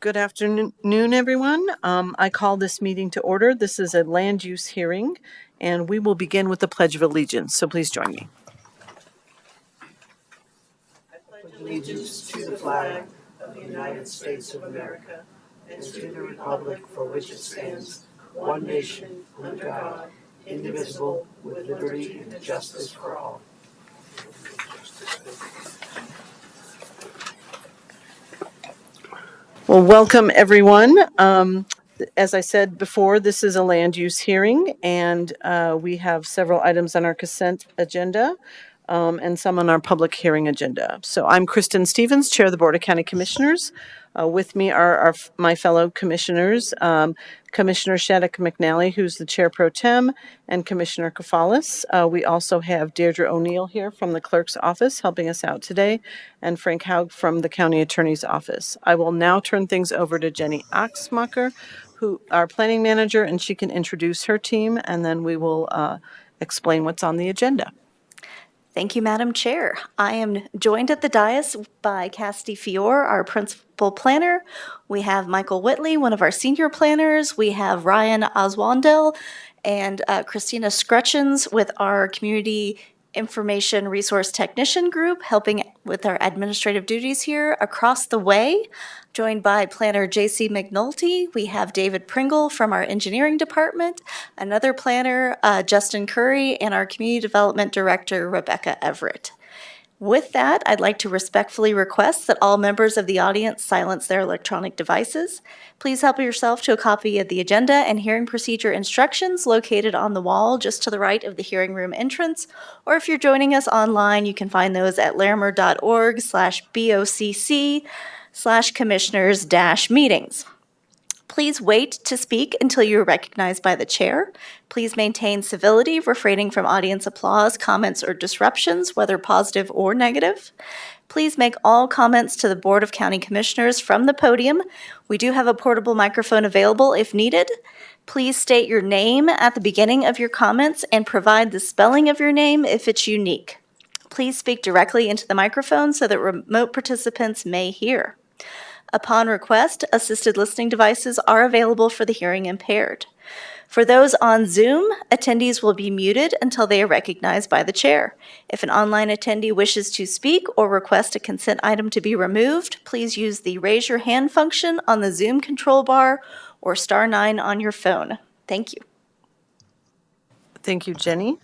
Good afternoon, everyone. I call this meeting to order. This is a land use hearing, and we will begin with the Pledge of Allegiance. So please join me. I pledge allegiance to the flag of the United States of America and to the republic for which it stands, one nation, under God, indivisible, with liberty and justice for all. Well, welcome, everyone. As I said before, this is a land use hearing, and we have several items on our consent agenda and some on our public hearing agenda. So I'm Kristen Stevens, Chair of the Board of County Commissioners. With me are my fellow commissioners, Commissioner Shattuck McNally, who's the Chair Pro Tem, and Commissioner Kafalis. We also have Deirdre O'Neill here from the Clerk's Office helping us out today, and Frank Haug from the County Attorney's Office. I will now turn things over to Jenny Oxmacher, who our planning manager, and she can introduce her team, and then we will explain what's on the agenda. Thank you, Madam Chair. I am joined at the dais by Cassidy Fior, our principal planner. We have Michael Whitley, one of our senior planners. We have Ryan Oswandel and Christina Scrutchins with our community information resource technician group, helping with our administrative duties here. Across the way, joined by planner J.C. McNulty, we have David Pringle from our engineering department, another planner, Justin Curry, and our community development director, Rebecca Everett. With that, I'd like to respectfully request that all members of the audience silence their electronic devices. Please help yourself to a copy of the agenda and hearing procedure instructions located on the wall just to the right of the hearing room entrance. Or if you're joining us online, you can find those at larimer.org/BOCC/commissioners-meetings. Please wait to speak until you are recognized by the chair. Please maintain civility, refraining from audience applause, comments, or disruptions, whether positive or negative. Please make all comments to the Board of County Commissioners from the podium. We do have a portable microphone available if needed. Please state your name at the beginning of your comments and provide the spelling of your name if it's unique. Please speak directly into the microphone so that remote participants may hear. Upon request, assisted listening devices are available for the hearing impaired. For those on Zoom, attendees will be muted until they are recognized by the chair. If an online attendee wishes to speak or request a consent item to be removed, please use the raise your hand function on the Zoom control bar or *9 on your phone. Thank you. Thank you, Jenny.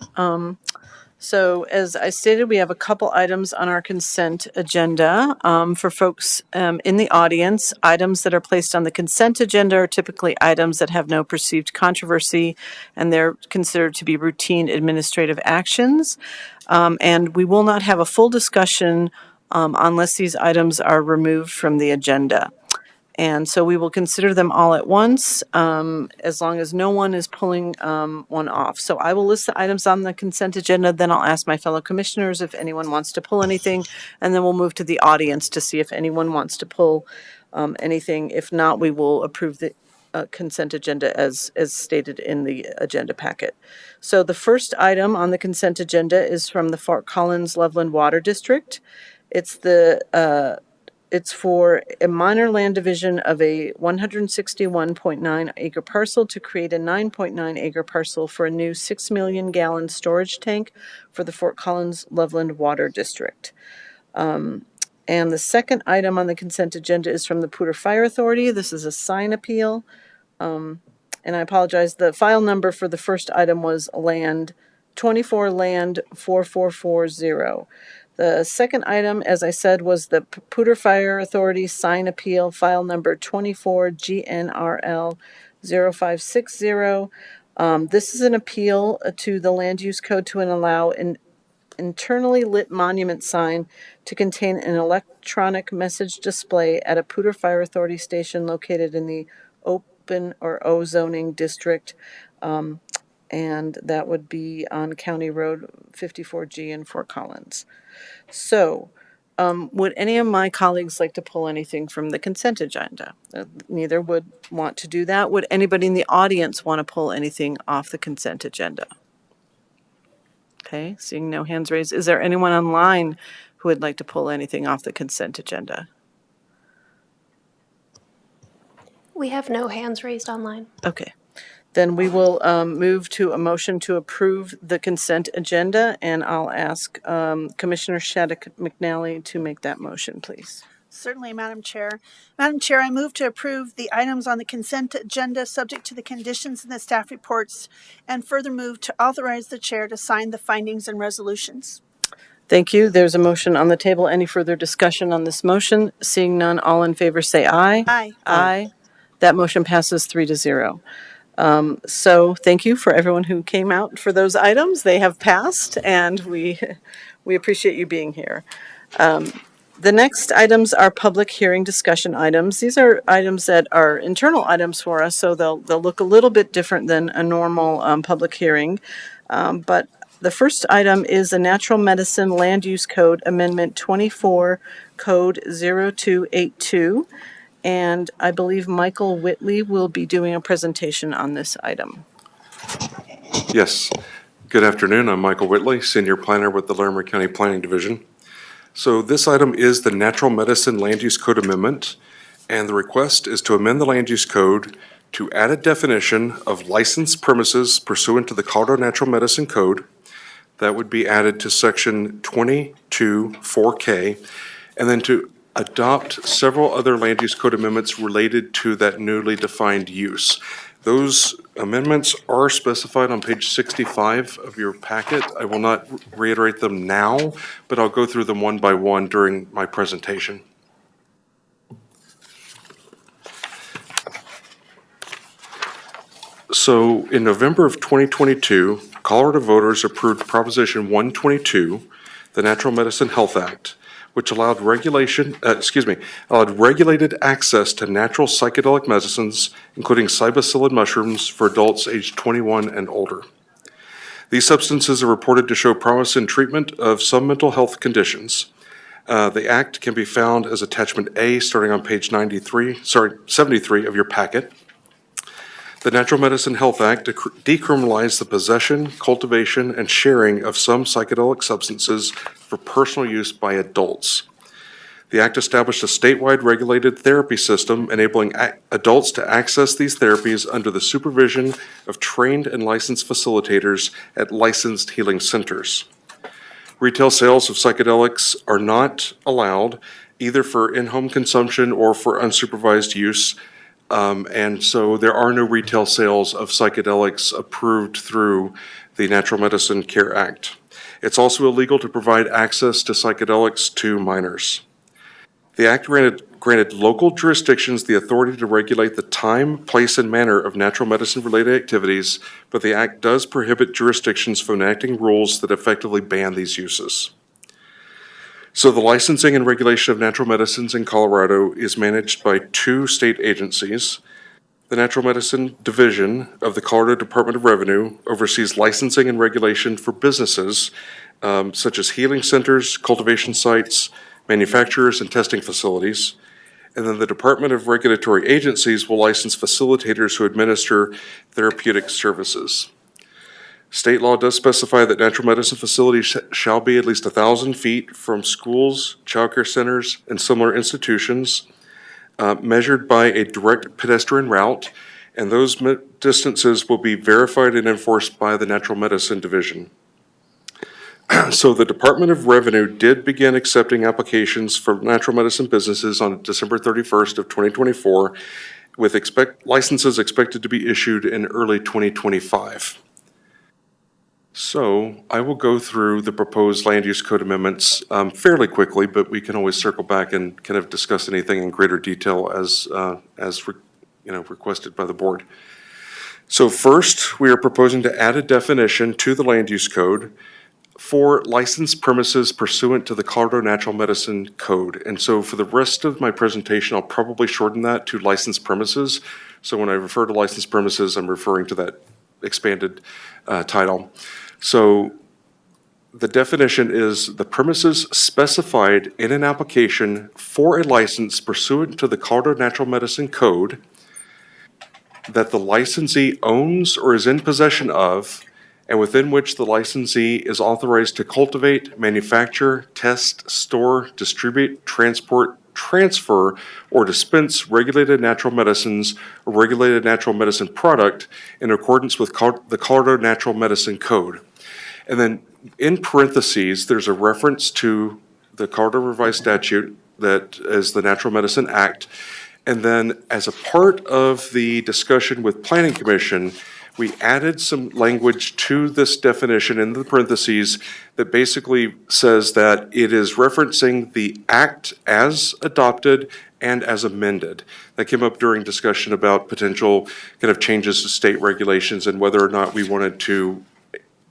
So as I stated, we have a couple items on our consent agenda. For folks in the audience, items that are placed on the consent agenda are typically items that have no perceived controversy, and they're considered to be routine administrative actions. And we will not have a full discussion unless these items are removed from the agenda. And so we will consider them all at once, as long as no one is pulling one off. So I will list the items on the consent agenda, then I'll ask my fellow commissioners if anyone wants to pull anything, and then we'll move to the audience to see if anyone wants to pull anything. If not, we will approve the consent agenda as stated in the agenda packet. So the first item on the consent agenda is from the Fort Collins Loveland Water District. It's for a minor land division of a 161.9 acre parcel to create a 9.9 acre parcel for a new 6 million gallon storage tank for the Fort Collins Loveland Water District. And the second item on the consent agenda is from the Poudre Fire Authority. This is a sign appeal. And I apologize, the file number for the first item was land 24 land 4440. The second item, as I said, was the Poudre Fire Authority sign appeal, file number 24 GNRL 0560. This is an appeal to the Land Use Code to allow an internally lit monument sign to contain an electronic message display at a Poudre Fire Authority station located in the open or O zoning district. And that would be on County Road 54G in Fort Collins. So, would any of my colleagues like to pull anything from the consent agenda? Neither would want to do that. Would anybody in the audience want to pull anything off the consent agenda? Okay, seeing no hands raised. Is there anyone online who would like to pull anything off the consent agenda? We have no hands raised online. Okay. Then we will move to a motion to approve the consent agenda, and I'll ask Commissioner Shattuck McNally to make that motion, please. Certainly, Madam Chair. Madam Chair, I move to approve the items on the consent agenda subject to the conditions in the staff reports, and further move to authorize the chair to sign the findings and resolutions. Thank you. There's a motion on the table. Any further discussion on this motion? Seeing none, all in favor say aye. Aye. Aye. That motion passes 3-0. So thank you for everyone who came out for those items. They have passed, and we appreciate you being here. The next items are public hearing discussion items. These are items that are internal items for us, so they'll look a little bit different than a normal public hearing. But the first item is the Natural Medicine Land Use Code Amendment 24, Code 0282. And I believe Michael Whitley will be doing a presentation on this item. Yes. Good afternoon. I'm Michael Whitley, Senior Planner with the Larimer County Planning Division. So this item is the Natural Medicine Land Use Code Amendment, and the request is to amend the Land Use Code to add a definition of licensed premises pursuant to the Colorado Natural Medicine Code. That would be added to Section 22-4K, and then to adopt several other land use code amendments related to that newly defined use. Those amendments are specified on page 65 of your packet. I will not reiterate them now, but I'll go through them one by one during my presentation. So in November of 2022, Colorado voters approved Proposition 122, the Natural Medicine Health Act, which allowed regulated access to natural psychedelic medicines, including psilocybin mushrooms, for adults aged 21 and older. These substances are reported to show promise in treatment of some mental health conditions. The act can be found as Attachment A, starting on page 73 of your packet. The Natural Medicine Health Act decriminalized the possession, cultivation, and sharing of some psychedelic substances for personal use by adults. The act established a statewide regulated therapy system enabling adults to access these therapies under the supervision of trained and licensed facilitators at licensed healing centers. Retail sales of psychedelics are not allowed, either for in-home consumption or for unsupervised use. And so there are no retail sales of psychedelics approved through the Natural Medicine Care Act. It's also illegal to provide access to psychedelics to minors. The act granted local jurisdictions the authority to regulate the time, place, and manner of natural medicine-related activities, but the act does prohibit jurisdictions from enacting rules that effectively ban these uses. So the licensing and regulation of natural medicines in Colorado is managed by two state agencies. The Natural Medicine Division of the Colorado Department of Revenue oversees licensing and regulation for businesses such as healing centers, cultivation sites, manufacturers, and testing facilities. And then the Department of Regulatory Agencies will license facilitators who administer therapeutic services. State law does specify that natural medicine facilities shall be at least 1,000 feet from schools, childcare centers, and similar institutions, measured by a direct pedestrian route, and those distances will be verified and enforced by the Natural Medicine Division. So the Department of Revenue did begin accepting applications for natural medicine businesses on December 31st of 2024, with licenses expected to be issued in early 2025. So I will go through the proposed land use code amendments fairly quickly, but we can always circle back and kind of discuss anything in greater detail as requested by the board. So first, we are proposing to add a definition to the land use code for licensed premises pursuant to the Colorado Natural Medicine Code. And so for the rest of my presentation, I'll probably shorten that to licensed premises. So when I refer to licensed premises, I'm referring to that expanded title. So the definition is the premises specified in an application for a license pursuant to the Colorado Natural Medicine Code that the licensee owns or is in possession of, and within which the licensee is authorized to cultivate, manufacture, test, store, distribute, transport, transfer or dispense regulated natural medicines or regulated natural medicine product in accordance with the Colorado Natural Medicine Code. And then in parentheses, there's a reference to the Colorado Revised Statute that is the Natural Medicine Act. And then as a part of the discussion with Planning Commission, we added some language to this definition in the parentheses that basically says that it is referencing the act as adopted and as amended. That came up during discussion about potential kind of changes to state regulations and whether or not we wanted to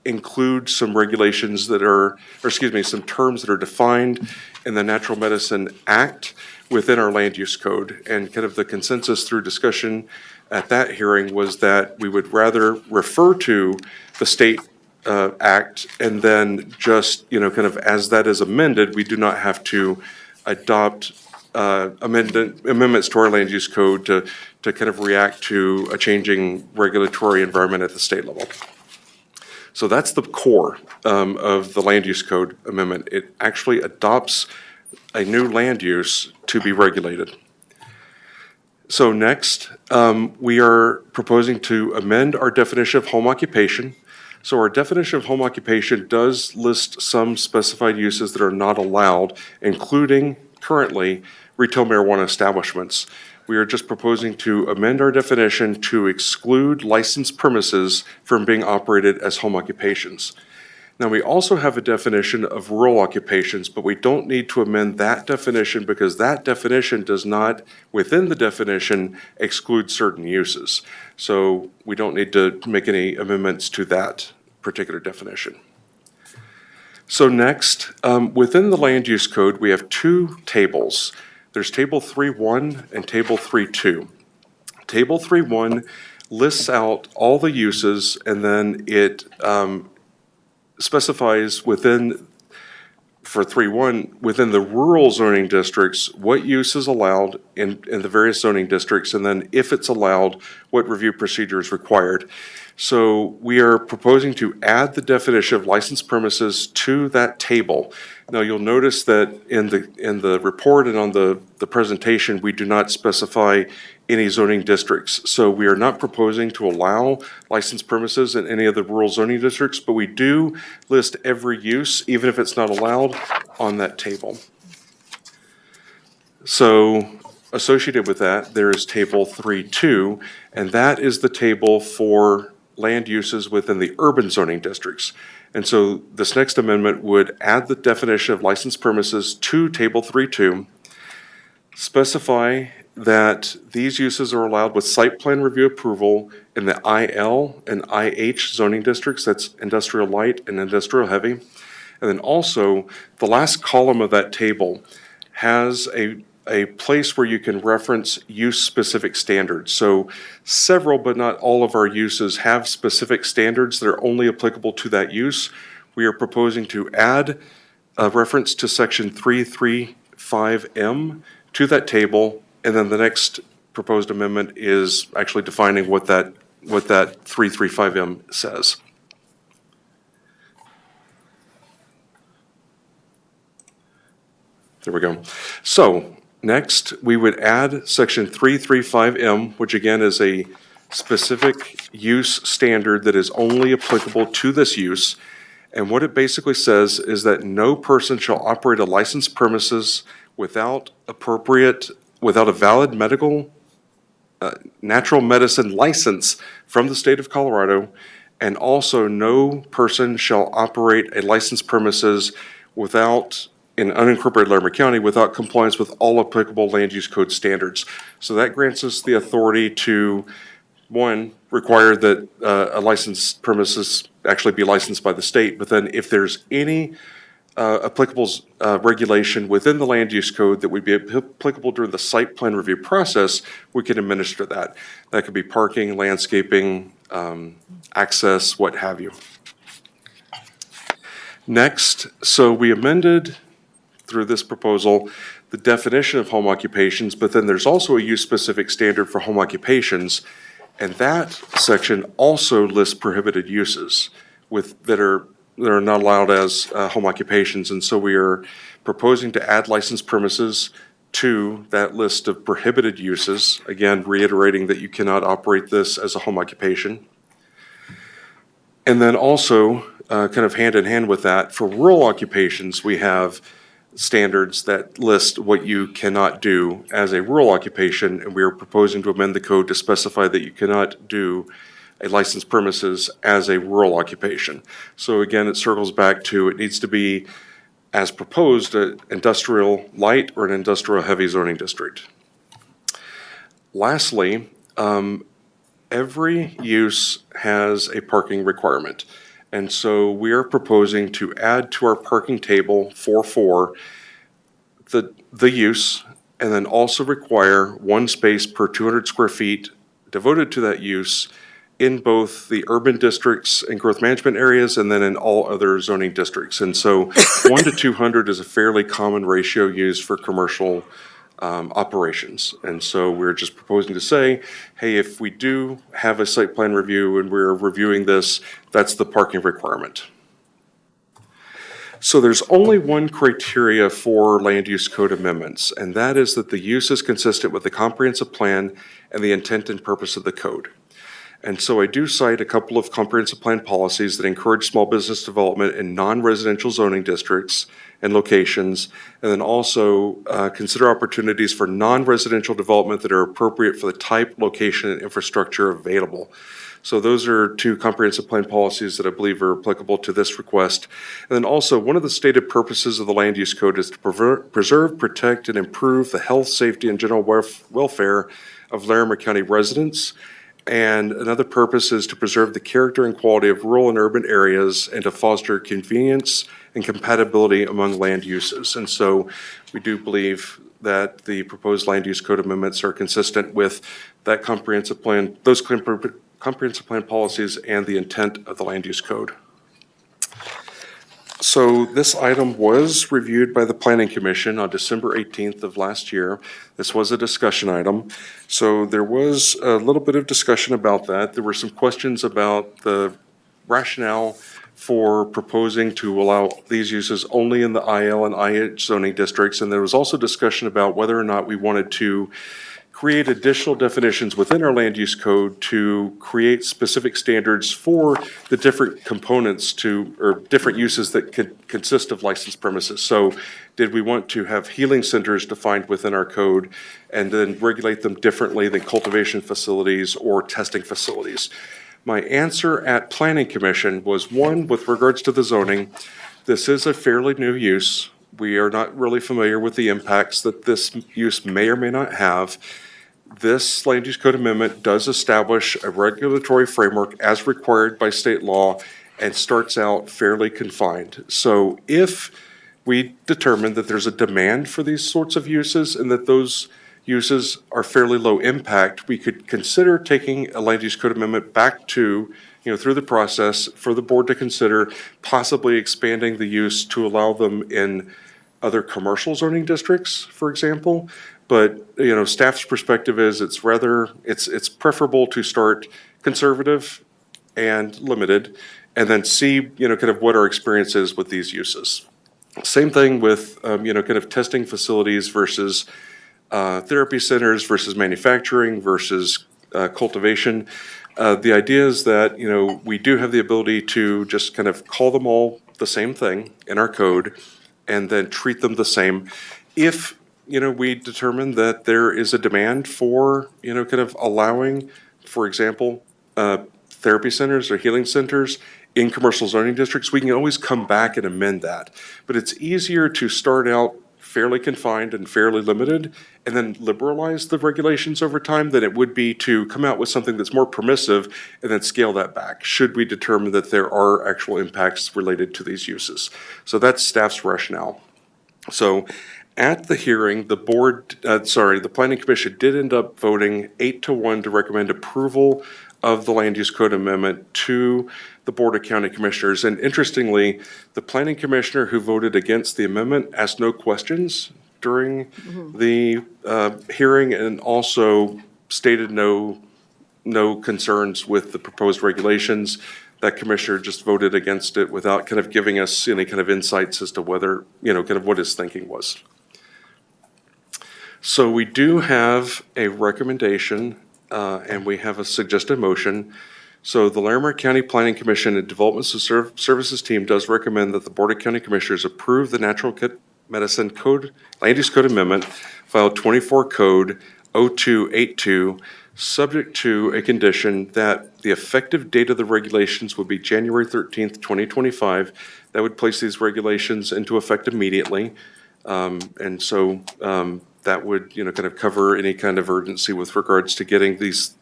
include some regulations that are, or excuse me, some terms that are defined in the Natural Medicine Act within our land use code. And kind of the consensus through discussion at that hearing was that we would rather refer to the state act and then just, kind of as that is amended, we do not have to adopt amendments to our land use code to kind of react to a changing regulatory environment at the state level. So that's the core of the land use code amendment. It actually adopts a new land use to be regulated. So next, we are proposing to amend our definition of home occupation. So our definition of home occupation does list some specified uses that are not allowed, including currently retail marijuana establishments. We are just proposing to amend our definition to exclude licensed premises from being operated as home occupations. Now, we also have a definition of rural occupations, but we don't need to amend that definition because that definition does not, within the definition, exclude certain uses. So we don't need to make any amendments to that particular definition. So next, within the land use code, we have two tables. There's Table 3.1 and Table 3.2. Table 3.1 lists out all the uses, and then it specifies within, for 3.1, within the rural zoning districts, what use is allowed in the various zoning districts, and then if it's allowed, what review procedure is required. So we are proposing to add the definition of licensed premises to that table. Now, you'll notice that in the report and on the presentation, we do not specify any zoning districts. So we are not proposing to allow licensed premises in any of the rural zoning districts, but we do list every use, even if it's not allowed, on that table. So associated with that, there is Table 3.2, and that is the table for land uses within the urban zoning districts. And so this next amendment would add the definition of licensed premises to Table 3.2, specify that these uses are allowed with site plan review approval in the IL and IH zoning districts, that's industrial light and industrial heavy. And then also, the last column of that table has a place where you can reference use-specific standards. So several, but not all of our uses have specific standards that are only applicable to that use. We are proposing to add a reference to Section 335M to that table, and then the next proposed amendment is actually defining what that 335M says. There we go. So next, we would add Section 335M, which again is a specific use standard that is only applicable to this use. And what it basically says is that no person shall operate a licensed premises without a valid medical, natural medicine license from the state of Colorado, and also no person shall operate a licensed premises in unincorporated Larimer County without compliance with all applicable land use code standards. So that grants us the authority to, one, require that a licensed premises actually be licensed by the state, but then if there's any applicable regulation within the land use code that would be applicable during the site plan review process, we can administer that. That could be parking, landscaping, access, what have you. Next, so we amended through this proposal the definition of home occupations, but then there's also a use-specific standard for home occupations, and that section also lists prohibited uses that are not allowed as home occupations. And so we are proposing to add licensed premises to that list of prohibited uses, again, reiterating that you cannot operate this as a home occupation. And then also, kind of hand in hand with that, for rural occupations, we have standards that list what you cannot do as a rural occupation, and we are proposing to amend the code to specify that you cannot do a licensed premises as a rural occupation. So again, it circles back to it needs to be, as proposed, an industrial light or an industrial heavy zoning district. Lastly, every use has a parking requirement. And so we are proposing to add to our parking table 4.4 the use, and then also require one space per 200 square feet devoted to that use in both the urban districts and growth management areas, and then in all other zoning districts. And so 1 to 200 is a fairly common ratio used for commercial operations. And so we're just proposing to say, hey, if we do have a site plan review and we're reviewing this, that's the parking requirement. So there's only one criteria for land use code amendments, and that is that the use is consistent with the comprehensive plan and the intent and purpose of the code. And so I do cite a couple of comprehensive plan policies that encourage small business development in non-residential zoning districts and locations, and then also consider opportunities for non-residential development that are appropriate for the type, location, and infrastructure available. So those are two comprehensive plan policies that I believe are applicable to this request. And then also, one of the stated purposes of the land use code is to preserve, protect, and improve the health, safety, and general welfare of Larimer County residents. And another purpose is to preserve the character and quality of rural and urban areas and to foster convenience and compatibility among land uses. And so we do believe that the proposed land use code amendments are consistent with that comprehensive plan, those comprehensive plan policies and the intent of the land use code. So this item was reviewed by the Planning Commission on December 18th of last year. This was a discussion item. So there was a little bit of discussion about that. There were some questions about the rationale for proposing to allow these uses only in the IL and IH zoning districts. And there was also discussion about whether or not we wanted to create additional definitions within our land use code to create specific standards for the different components to, or different uses that could consist of licensed premises. So did we want to have healing centers defined within our code and then regulate them differently than cultivation facilities or testing facilities? My answer at Planning Commission was, one, with regards to the zoning, this is a fairly new use. We are not really familiar with the impacts that this use may or may not have. This land use code amendment does establish a regulatory framework as required by state law and starts out fairly confined. So if we determine that there's a demand for these sorts of uses and that those uses are fairly low impact, we could consider taking a land use code amendment back to, through the process for the board to consider possibly expanding the use to allow them in other commercial zoning districts, for example. But, staff's perspective is it's preferable to start conservative and limited and then see, kind of what our experience is with these uses. Same thing with, kind of testing facilities versus therapy centers versus manufacturing versus cultivation. The idea is that, we do have the ability to just kind of call them all the same thing in our code and then treat them the same. If we determine that there is a demand for, kind of allowing, for example, therapy centers or healing centers in commercial zoning districts, we can always come back and amend that. But it's easier to start out fairly confined and fairly limited and then liberalize the regulations over time than it would be to come out with something that's more permissive and then scale that back, should we determine that there are actual impacts related to these uses. So that's staff's rationale. So at the hearing, the Planning Commission did end up voting 8-1 to recommend approval of the land use code amendment to the Board of County Commissioners. And interestingly, the Planning Commissioner who voted against the amendment asked no questions during the hearing and also stated no concerns with the proposed regulations. That commissioner just voted against it without kind of giving us any kind of insights as to whether, kind of what his thinking was. So we do have a recommendation, and we have a suggested motion. So the Larimer County Planning Commission and Development Services Team does recommend that the Board of County Commissioners approve the Natural Medicine Code, Land Use Code Amendment, File 24 Code 0282, subject to a condition that the effective date of the regulations would be January 13th, 2025. That would place these regulations into effect immediately. And so that would, kind of cover any kind of urgency with regards to getting these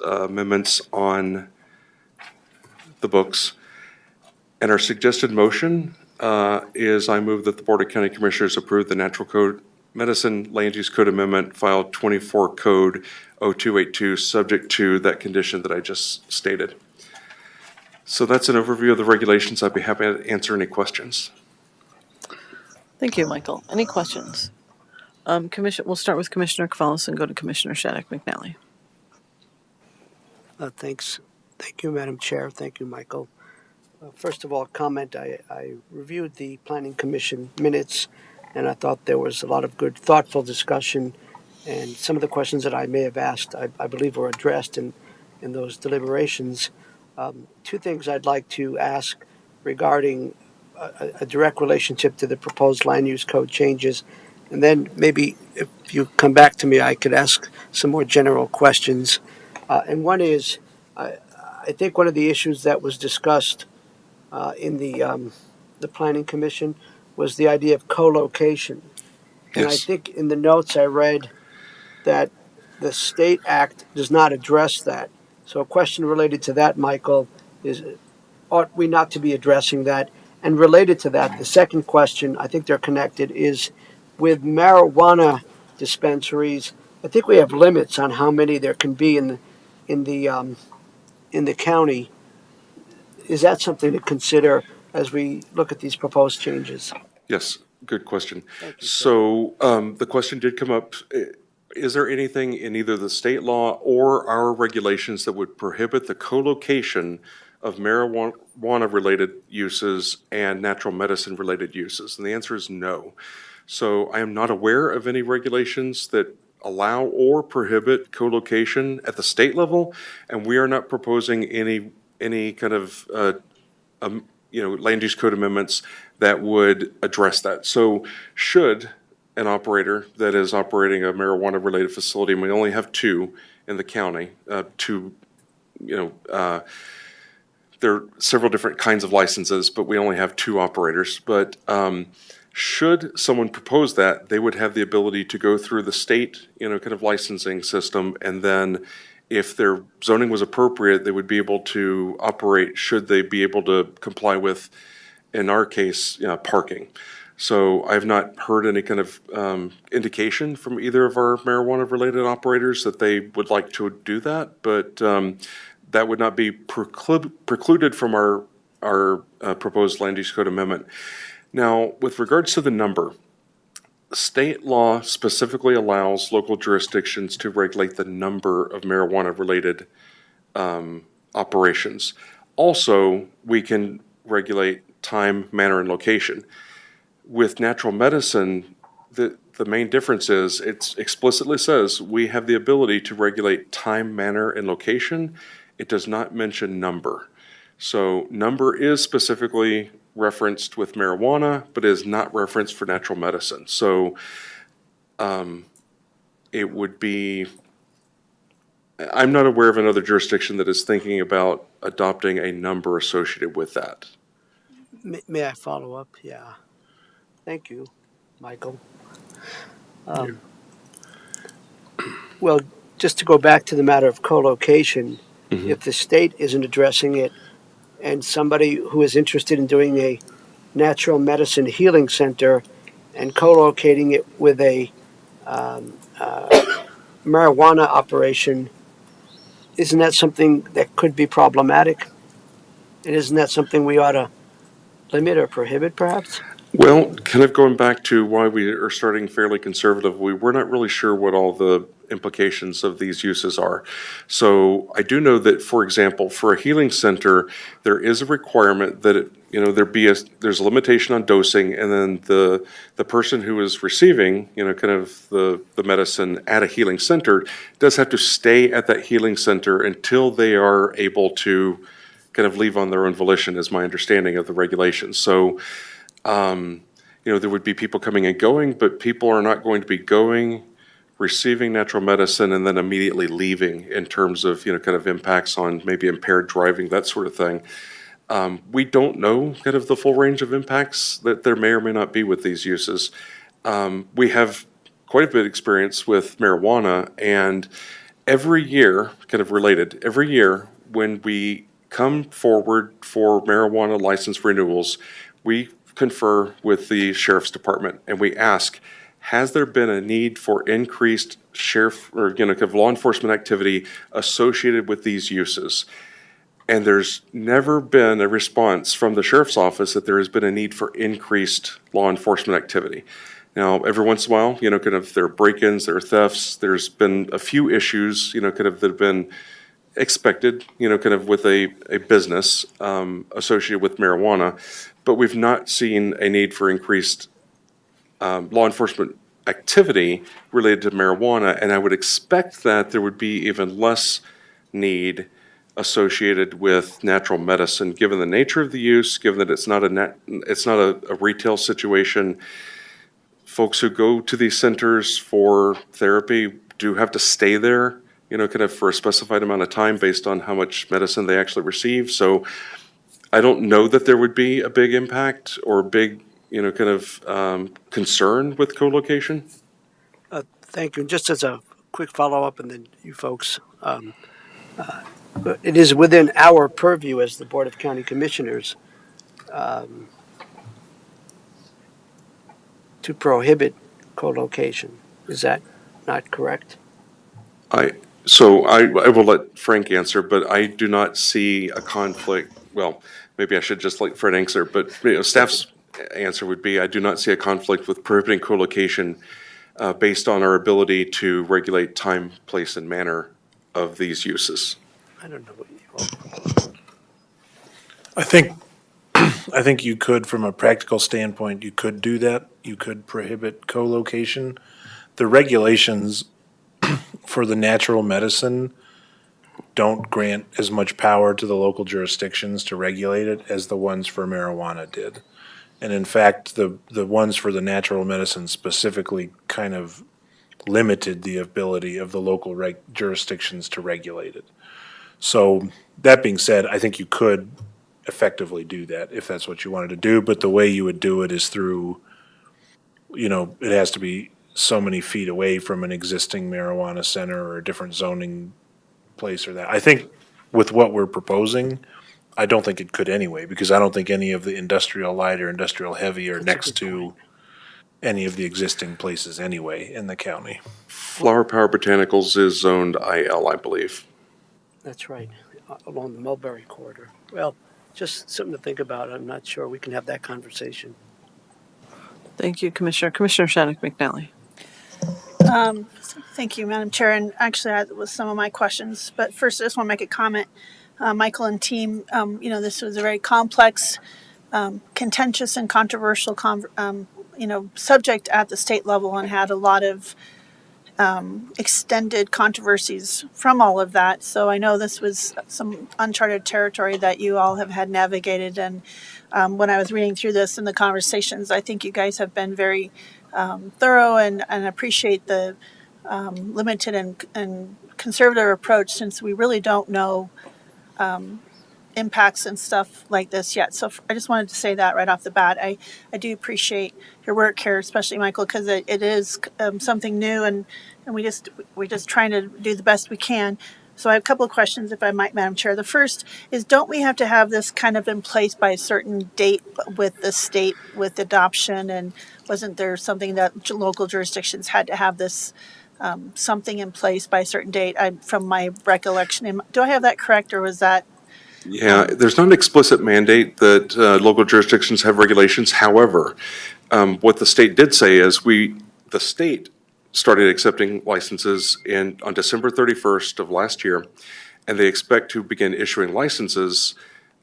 amendments on the books. And our suggested motion is I move that the Board of County Commissioners approve the Natural Code Medicine Land Use Code Amendment, File 24 Code 0282, subject to that condition that I just stated. So that's an overview of the regulations. I'd be happy to answer any questions. Thank you, Michael. Any questions? We'll start with Commissioner Cavalis and go to Commissioner Shattuck McNally. Thanks. Thank you, Madam Chair. Thank you, Michael. First of all, comment, I reviewed the Planning Commission minutes, and I thought there was a lot of good, thoughtful discussion, and some of the questions that I may have asked, I believe were addressed in those deliberations. Two things I'd like to ask regarding a direct relationship to the proposed land use code changes, and then maybe if you come back to me, I could ask some more general questions. And one is, I think one of the issues that was discussed in the Planning Commission was the idea of co-location. And I Yes. think in the notes I read that the State Act does not address that. So a question related to that, Michael, is ought we not to be addressing that? And related to that, the second question, I think they're connected, is with marijuana dispensaries, I think we have limits on how many there can be in the county. Is that something to consider as we look at these proposed changes? Yes, good question. Thank you, sir. So the question did come up. Is there anything in either the state law or our regulations that would prohibit the co-location of marijuana-related uses and natural medicine-related uses? And the answer is no. So I am not aware of any regulations that allow or prohibit co-location at the state level, and we are not proposing any kind of land use code amendments that would address that. So should an operator that is operating a marijuana-related facility, and we only have two in the county, there are several different kinds of licenses, but we only have two operators. But should someone propose that, they would have the ability to go through the state, kind of licensing system, and then if their zoning was appropriate, they would be able to operate should they be able to comply with, in our case, parking. So I have not heard any kind of indication from either of our marijuana-related operators that they would like to do that, but that would not be precluded from our proposed land use code amendment. Now, with regards to the number, state law specifically allows local jurisdictions to regulate the number of marijuana-related operations. Also, we can regulate time, manner, and location. With natural medicine, the main difference is it explicitly says we have the ability to regulate time, manner, and location. It does not mention number. So number is specifically referenced with marijuana, but is not referenced for natural medicine. So it would be, I'm not aware of another jurisdiction that is thinking about adopting a number associated with that. May I follow up? Yeah. Thank you, Michael. Well, just to go back to the matter of co-location, if the state isn't addressing it and somebody who is interested in doing a natural medicine healing center and co-locating it with a marijuana operation, isn't that something that could be problematic? And isn't that something we ought to limit or prohibit, perhaps? Well, kind of going back to why we are starting fairly conservative, we're not really sure what all the implications of these uses are. So I do know that, for example, for a healing center, there is a requirement that there's a limitation on dosing, and then the person who is receiving, kind of the medicine at a healing center does have to stay at that healing center until they are able to kind of leave on their own volition, is my understanding of the regulations. So there would be people coming and going, but people are not going to be going, receiving natural medicine, and then immediately leaving in terms of, kind of impacts on maybe impaired driving, that sort of thing. We don't know kind of the full range of impacts that there may or may not be with these uses. We have quite a bit of experience with marijuana, and every year, kind of related, every year when we come forward for marijuana license renewals, we confer with the sheriff's department and we ask, has there been a need for increased sheriff or kind of law enforcement activity associated with these uses? And there's never been a response from the sheriff's office that there has been a need for increased law enforcement activity. Now, every once in a while, kind of there are break-ins, there are thefts, there's been a few issues, kind of that have been expected, kind of with a business associated with marijuana, but we've not seen a need for increased law enforcement activity related to marijuana, and I would expect that there would be even less need associated with natural medicine, given the nature of the use, given that it's not a retail situation. Folks who go to these centers for therapy do have to stay there, kind of for a specified amount of time based on how much medicine they actually receive. So I don't know that there would be a big impact or a big, kind of concern with co-location. Thank you. And just as a quick follow-up, and then you folks, it is within our purview as the Board of County Commissioners to prohibit co-location. Is that not correct? So I will let Frank answer, but I do not see a conflict. Well, maybe I should just let Fred answer, but staff's answer would be, I do not see a conflict with prohibiting co-location based on our ability to regulate time, place, and manner of these uses. I don't know what you. I think you could, from a practical standpoint, you could do that. You could prohibit co-location. The regulations for the natural medicine don't grant as much power to the local jurisdictions to regulate it as the ones for marijuana did. And in fact, the ones for the natural medicine specifically kind of limited the ability of the local jurisdictions to regulate it. So that being said, I think you could effectively do that if that's what you wanted to do, but the way you would do it is through, it has to be so many feet away from an existing marijuana center or a different zoning place or that. I think with what we're proposing, I don't think it could anyway, because I don't think any of the industrial light or industrial heavy are next to any of the existing places anyway in the county. Flower Power Botanicals is zoned IL, I believe. That's right, along the Mulberry corridor. Well, just something to think about. I'm not sure. We can have that conversation. Thank you, Commissioner. Commissioner Shannon McNally. Thank you, Madam Chair. And actually, that was some of my questions. But first, I just want to make a comment. Michael and team, this was a very complex, contentious, and controversial, subject at the state level, and had a lot of extended controversies from all of that. So I know this was some uncharted territory that you all have had navigated. And when I was reading through this and the conversations, I think you guys have been very thorough and appreciate the limited and conservative approach, since we really don't know impacts and stuff like this yet. So I just wanted to say that right off the bat. I do appreciate your work here, especially Michael, because it is something new, and we're just trying to do the best we can. So I have a couple of questions, if I might, Madam Chair. The first is, don't we have to have this kind of in place by a certain date with the state with adoption? And wasn't there something that local jurisdictions had to have this something in place by a certain date? From my recollection, do I have that correct, or was that Yeah, there's not an explicit mandate that local jurisdictions have regulations. However, what the state did say is the state started accepting licenses on December 31st of last year, and they expect to begin issuing licenses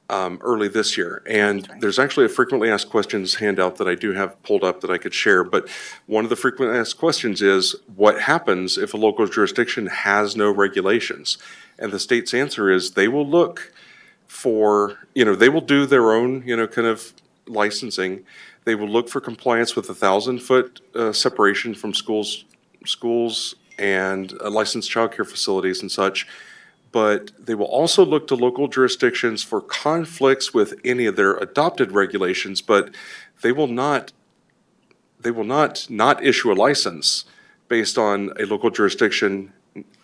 early this year. And there's actually a frequently asked questions handout that I do have pulled up that I could share. But one of the frequently asked questions is, what happens if a local jurisdiction has no regulations? And the state's answer is they will look they will do their own, kind of licensing. They will look for compliance with 1,000-foot separation from schools and licensed childcare facilities and such. But they will also look to local jurisdictions for conflicts with any of their adopted regulations, but they will not issue a license based on a local jurisdiction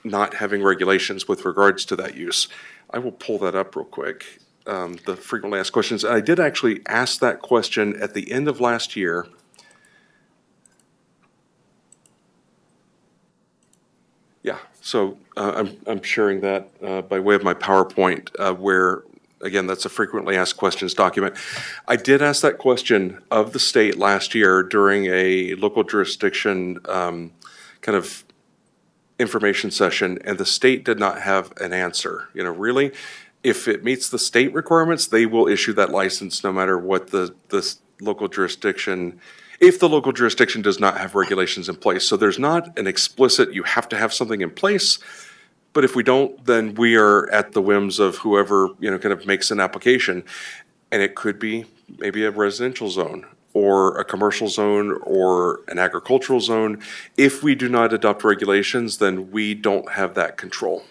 not having regulations with regards to that use. I will pull that up real quick. The frequently asked questions. I did actually ask that question at the end of last year. Yeah, so I'm sharing that by way of my PowerPoint, where, again, that's a frequently asked questions document. I did ask that question of the state last year during a local jurisdiction kind of information session, and the state did not have an answer. Really, if it meets the state requirements, they will issue that license no matter what the local jurisdiction, if the local jurisdiction does not have regulations in place. So there's not an explicit, you have to have something in place. But if we don't, then we are at the whims of whoever, kind of makes an application. And it could be maybe a residential zone or a commercial zone or an agricultural zone. If we do not adopt regulations, then we don't have that control.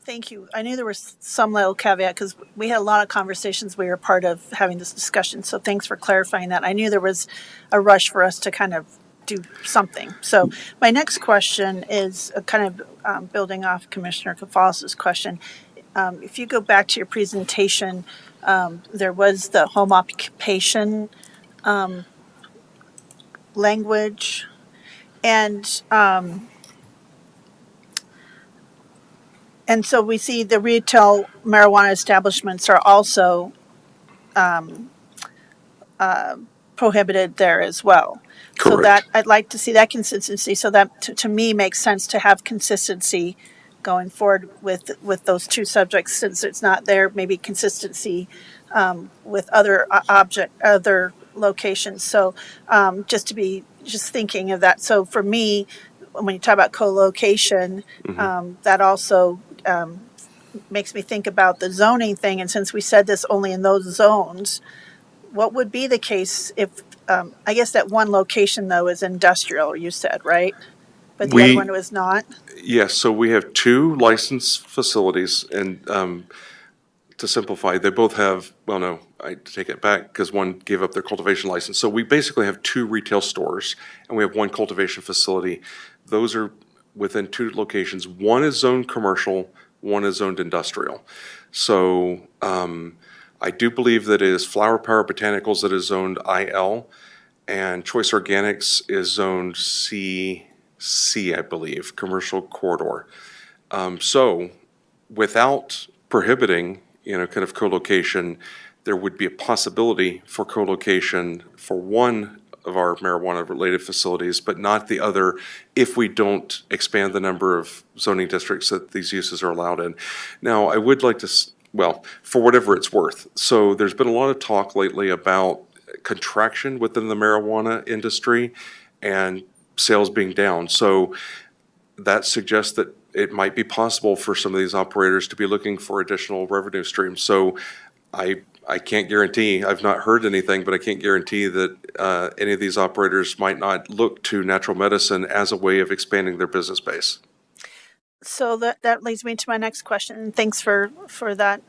Thank you. I knew there was some little caveat because we had a lot of conversations. We were part of having this discussion. So thanks for clarifying that. I knew there was a rush for us to kind of do something. So my next question is kind of building off Commissioner Kafalas's question. If you go back to your presentation, there was the home occupation language, and so we see the retail marijuana establishments are also prohibited there as well. So that, Correct. I'd like to see that consistency. So that, to me, makes sense to have consistency going forward with those two subjects, since it's not there, maybe consistency with other other locations. So just thinking of that. So for me, when you talk about co-location, that also makes me think about the zoning thing. And since we said this only in those zones, what would be the case if, I guess that one location though is industrial, you said, right? But the other one was not? Yes, so we have two licensed facilities, and to simplify, they both have, well, no, I take it back because one gave up their cultivation license. So we basically have two retail stores, and we have one cultivation facility. Those are within two locations. One is zoned commercial, one is zoned industrial. So I do believe that it is Flower Power Botanicals that is zoned IL, and Choice Organics is zoned CC, I believe, Commercial Corridor. So without prohibiting, kind of co-location, there would be a possibility for co-location for one of our marijuana-related facilities, but not the other if we don't expand the number of zoning districts that these uses are allowed in. Now, I would like to, well, for whatever it's worth. So there's been a lot of talk lately about contraction within the marijuana industry and sales being down. So that suggests that it might be possible for some of these operators to be looking for additional revenue streams. So I can't guarantee, I've not heard anything, but I can't guarantee that any of these operators might not look to natural medicine as a way of expanding their business base. So that leads me to my next question, and thanks for that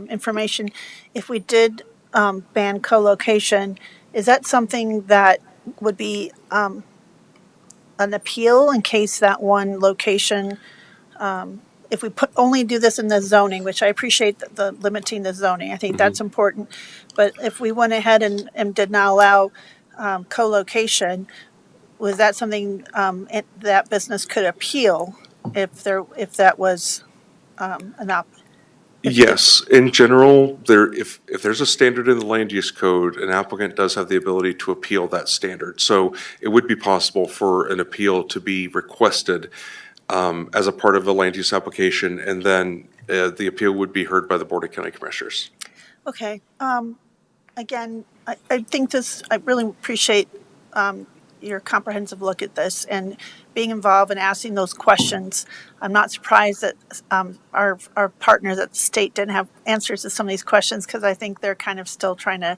information. If we did ban co-location, is that something that would be an appeal in case that one location, if we only do this in the zoning, which I appreciate the limiting the zoning, I think that's important. But if we went ahead and did not allow co-location, was that something that business could appeal if that was an Yes, in general, if there's a standard in the land use code, an applicant does have the ability to appeal that standard. So it would be possible for an appeal to be requested as a part of the land use application, and then the appeal would be heard by the Board of County Commissioners. Okay. Again, I think I really appreciate your comprehensive look at this and being involved and asking those questions. I'm not surprised that our partners at the state didn't have answers to some of these questions, because I think they're kind of still trying to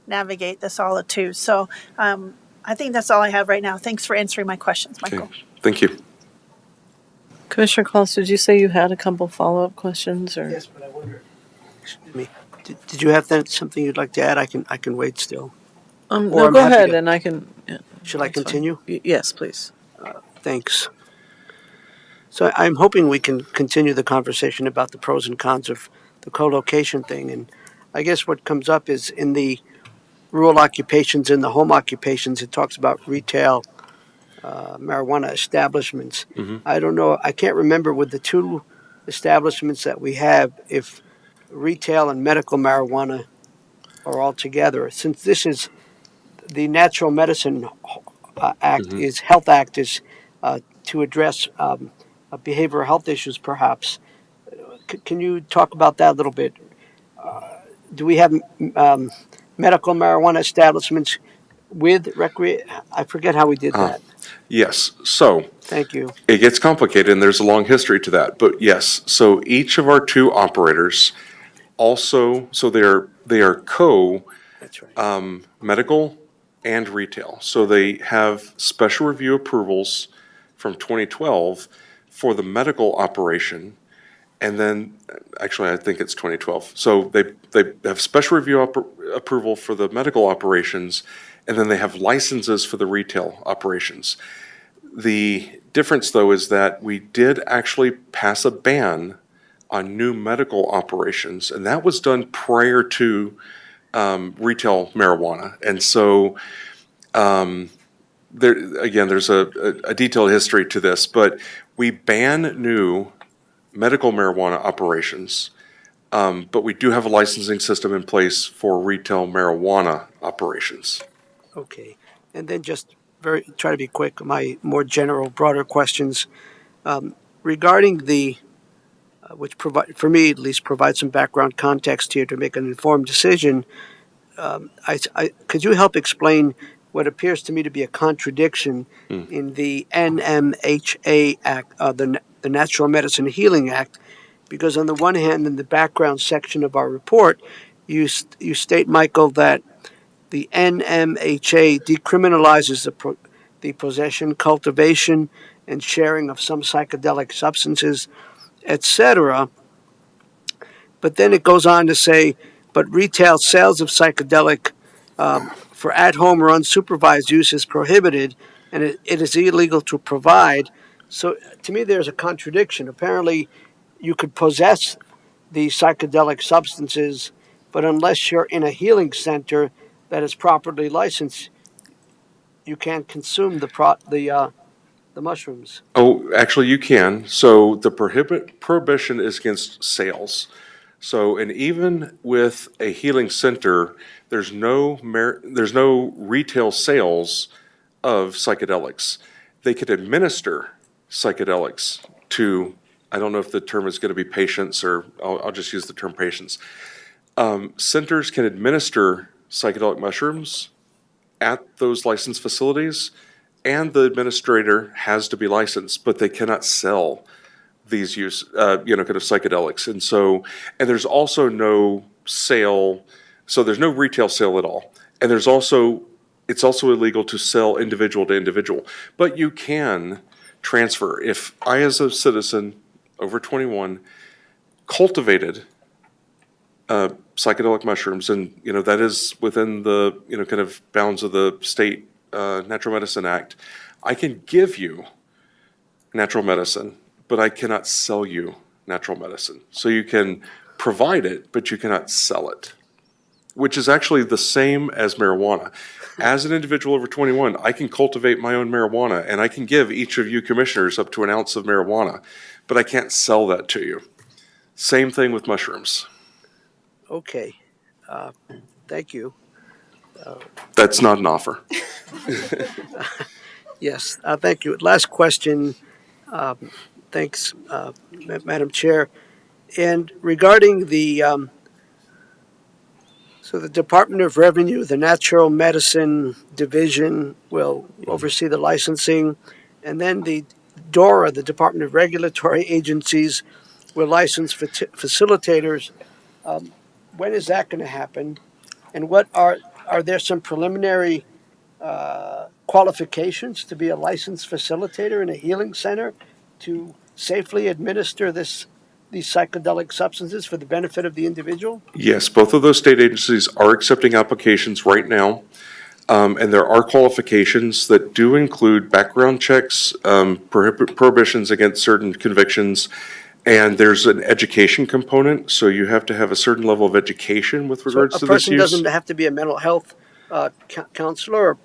navigate this all too. So I think that's all I have right now. Thanks for answering my questions, Michael. Okay. Thank you. Commissioner Claus, did you say you had a couple follow-up questions, or? Yes, but I wonder, excuse me, did you have something you'd like to add? I can wait still. Or No, I'm go happy ahead, to- and I can. Yeah, Shall I that's fine. continue? Yes, please. Thanks. So I'm hoping we can continue the conversation about the pros and cons of the co-location thing. And I guess what comes up is in the rural occupations and the home occupations, it talks about retail marijuana establishments. I don't know, I can't remember with the two establishments that we have if retail and medical marijuana are all together. Since this is the Natural Medicine Act is Health Act is to address behavioral health issues, perhaps. Can you talk about that a little bit? Do we have medical marijuana establishments with I forget how we did that. Yes, so Thank you. it gets complicated, and there's a long history to that. But yes, so each of our two operators also, so they are That's right. medical and retail. So they have special review approvals from 2012 for the medical operation. And then, actually, I think it's 2012. So they have special review approval for the medical operations, and then they have licenses for the retail operations. The difference, though, is that we did actually pass a ban on new medical operations, and that was done prior to retail marijuana. And so, there's a detailed history to this, but we ban new medical marijuana operations, but we do have a licensing system in place for retail marijuana operations. Okay. And then just try to be quick, my more general, broader questions regarding which provide, for me at least, provide some background context here to make an informed decision. Could you help explain what appears to me to be a contradiction in the NMHA Act, the Natural Medicine Healing Act? Because on the one hand, in the background section of our report, you state, Michael, that the NMHA decriminalizes the possession, cultivation, and sharing of some psychedelic substances, etc. But then it goes on to say, but retail sales of psychedelic for at-home or unsupervised use is prohibited, and it is illegal to provide. So to me, there's a contradiction. Apparently, you could possess the psychedelic substances, but unless you're in a healing center that is properly licensed, you can't consume the mushrooms. Oh, actually, you can. So the prohibition is against sales. So, and even with a healing center, there's no retail sales of psychedelics. They could administer psychedelics to, I don't know if the term is going to be patients, or I'll just use the term patients. Centers can administer psychedelic mushrooms at those licensed facilities, and the administrator has to be licensed, but they cannot sell these kind of psychedelics. And there's also no sale, so there's no retail sale at all. And it's also illegal to sell individual to individual. But you can transfer. If I, as a citizen over 21, cultivated psychedelic mushrooms, and that is within the kind of bounds of the state Natural Medicine Act, I can give you natural medicine, but I cannot sell you natural medicine. So you can provide it, but you cannot sell it, which is actually the same as marijuana. As an individual over 21, I can cultivate my own marijuana, and I can give each of you commissioners up to an ounce of marijuana, but I can't sell that to you. Same thing with mushrooms. Okay, thank you. That's not an offer. Yes, thank you. Last question. Thanks, Madam Chair. And regarding so the Department of Revenue, the Natural Medicine Division will oversee the licensing, and then the DORA, the Department of Regulatory Agencies, will license facilitators. When is that going to happen? And what are there some preliminary qualifications to be a licensed facilitator in a healing center to safely administer these psychedelic substances for the benefit of the individual? Yes, both of those state agencies are accepting applications right now. And there are qualifications that do include background checks, prohibitions against certain convictions, and there's an education component. So you have to have a certain level of education with So regards a to this person use. doesn't have to be a mental health counselor.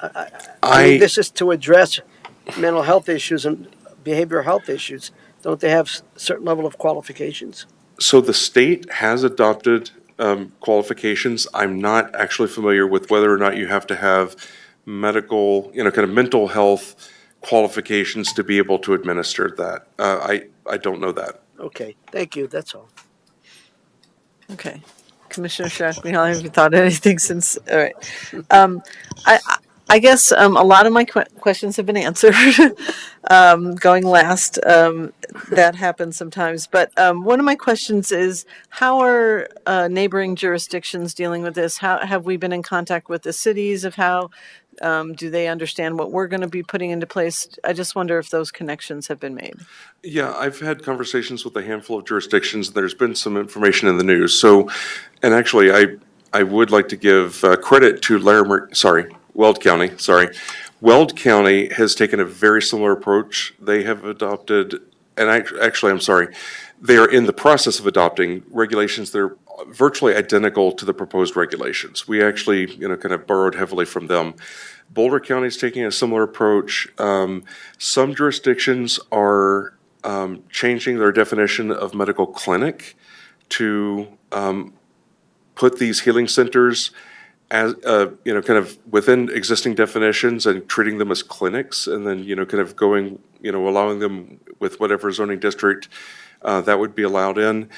I I mean, this is to address mental health issues and behavioral health issues. Don't they have certain level of qualifications? So the state has adopted qualifications. I'm not actually familiar with whether or not you have to have medical, kind of mental health qualifications to be able to administer that. I don't know that. Okay, thank you. That's all. Okay. Commissioner Shackley, have you thought of anything since? All right. Um, I, I guess a lot of my questions have been answered. Going last, that happens sometimes. But one of my questions is, how are neighboring jurisdictions dealing with this? How have we been in contact with the cities of how do they understand what we're going to be putting into place? I just wonder if those connections have been made. Yeah, I've had conversations with a handful of jurisdictions. There's been some information in the news. So, and actually, I would like to give credit to Weld County. Weld County has taken a very similar approach. They have adopted, and I'm sorry, they are in the process of adopting regulations that are virtually identical to the proposed regulations. We actually, kind of borrowed heavily from them. Boulder County is taking a similar approach. Some jurisdictions are changing their definition of medical clinic to put these healing centers as, kind of within existing definitions and treating them as clinics, and then, kind of going, allowing them with whatever zoning district that would be allowed in.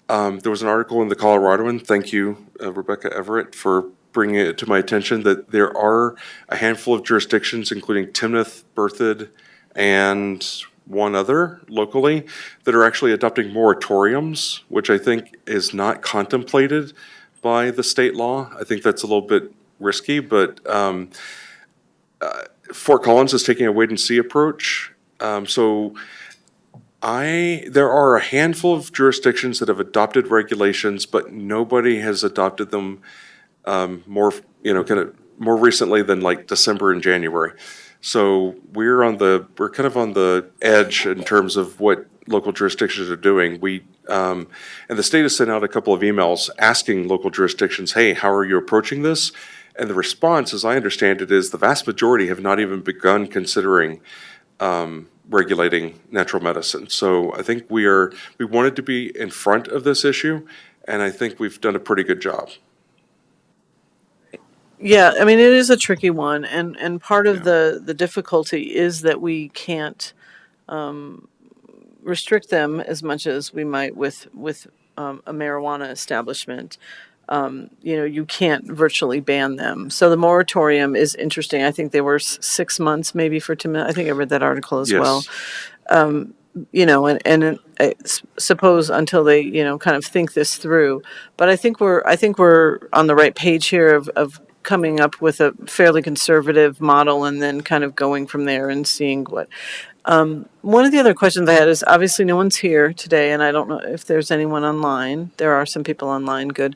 There was an article in the Coloradoan, thank you, Rebecca Everett, for bringing it to my attention that there are a handful of jurisdictions, including Timnath, Berthoud, and one other locally, that are actually adopting moratoriums, which I think is not contemplated by the state law. I think that's a little bit risky, but Fort Collins is taking a wait and see approach. There are a handful of jurisdictions that have adopted regulations, but nobody has adopted them more recently than like December and January. So we're kind of on the edge in terms of what local jurisdictions are doing. And the state has sent out a couple of emails asking local jurisdictions, hey, how are you approaching this? And the response, as I understand it, is the vast majority have not even begun considering regulating natural medicine. So I think we wanted to be in front of this issue, and I think we've done a pretty good job. Yeah, I mean, it is a tricky one, and part of the difficulty is that we can't restrict them as much as we might with a marijuana establishment. You can't virtually ban them. So the moratorium is interesting. I think they were 6 months maybe for Tim. I think I read that article as well. And I suppose until they, kind of think this through. But I think we're on the right page here of coming up with a fairly conservative model and then kind of going from there and seeing what. One of the other questions I had is, obviously no one's here today, and I don't know if there's anyone online. There are some people online, good.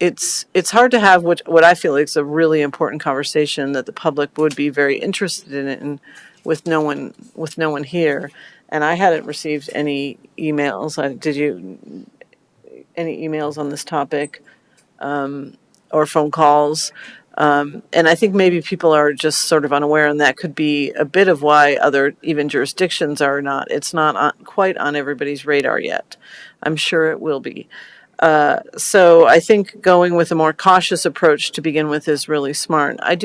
It's hard to have what I feel like is a really important conversation that the public would be very interested in it, and with no one here. And I hadn't received any emails. Did you? Any emails on this topic, or phone calls? And I think maybe people are just sort of unaware, and that could be a bit of why other even jurisdictions are not, it's not quite on everybody's radar yet. I'm sure it will be. So I think going with a more cautious approach to begin with is really smart. I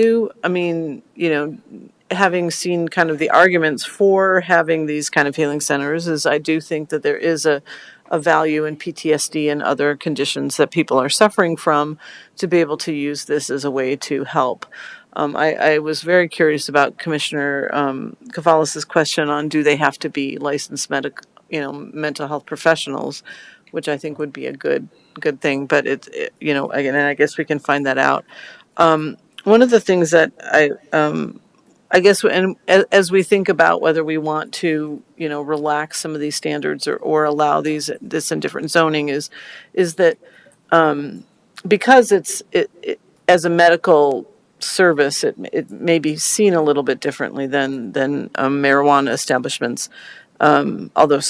mean, having seen kind of the arguments for having these kind of healing centers, is I do think that there is a value in PTSD and other conditions that people are suffering from, to be able to use this as a way to help. I was very curious about Commissioner Cavalis's question on, do they have to be licensed mental health professionals, which I think would be a good thing. But again, and I guess we can find that out. One of the things that I guess, and as we think about whether we want to, relax some of these standards, or allow this in different zoning, is that because it as a medical service, it may be seen a little bit differently than marijuana establishments. Although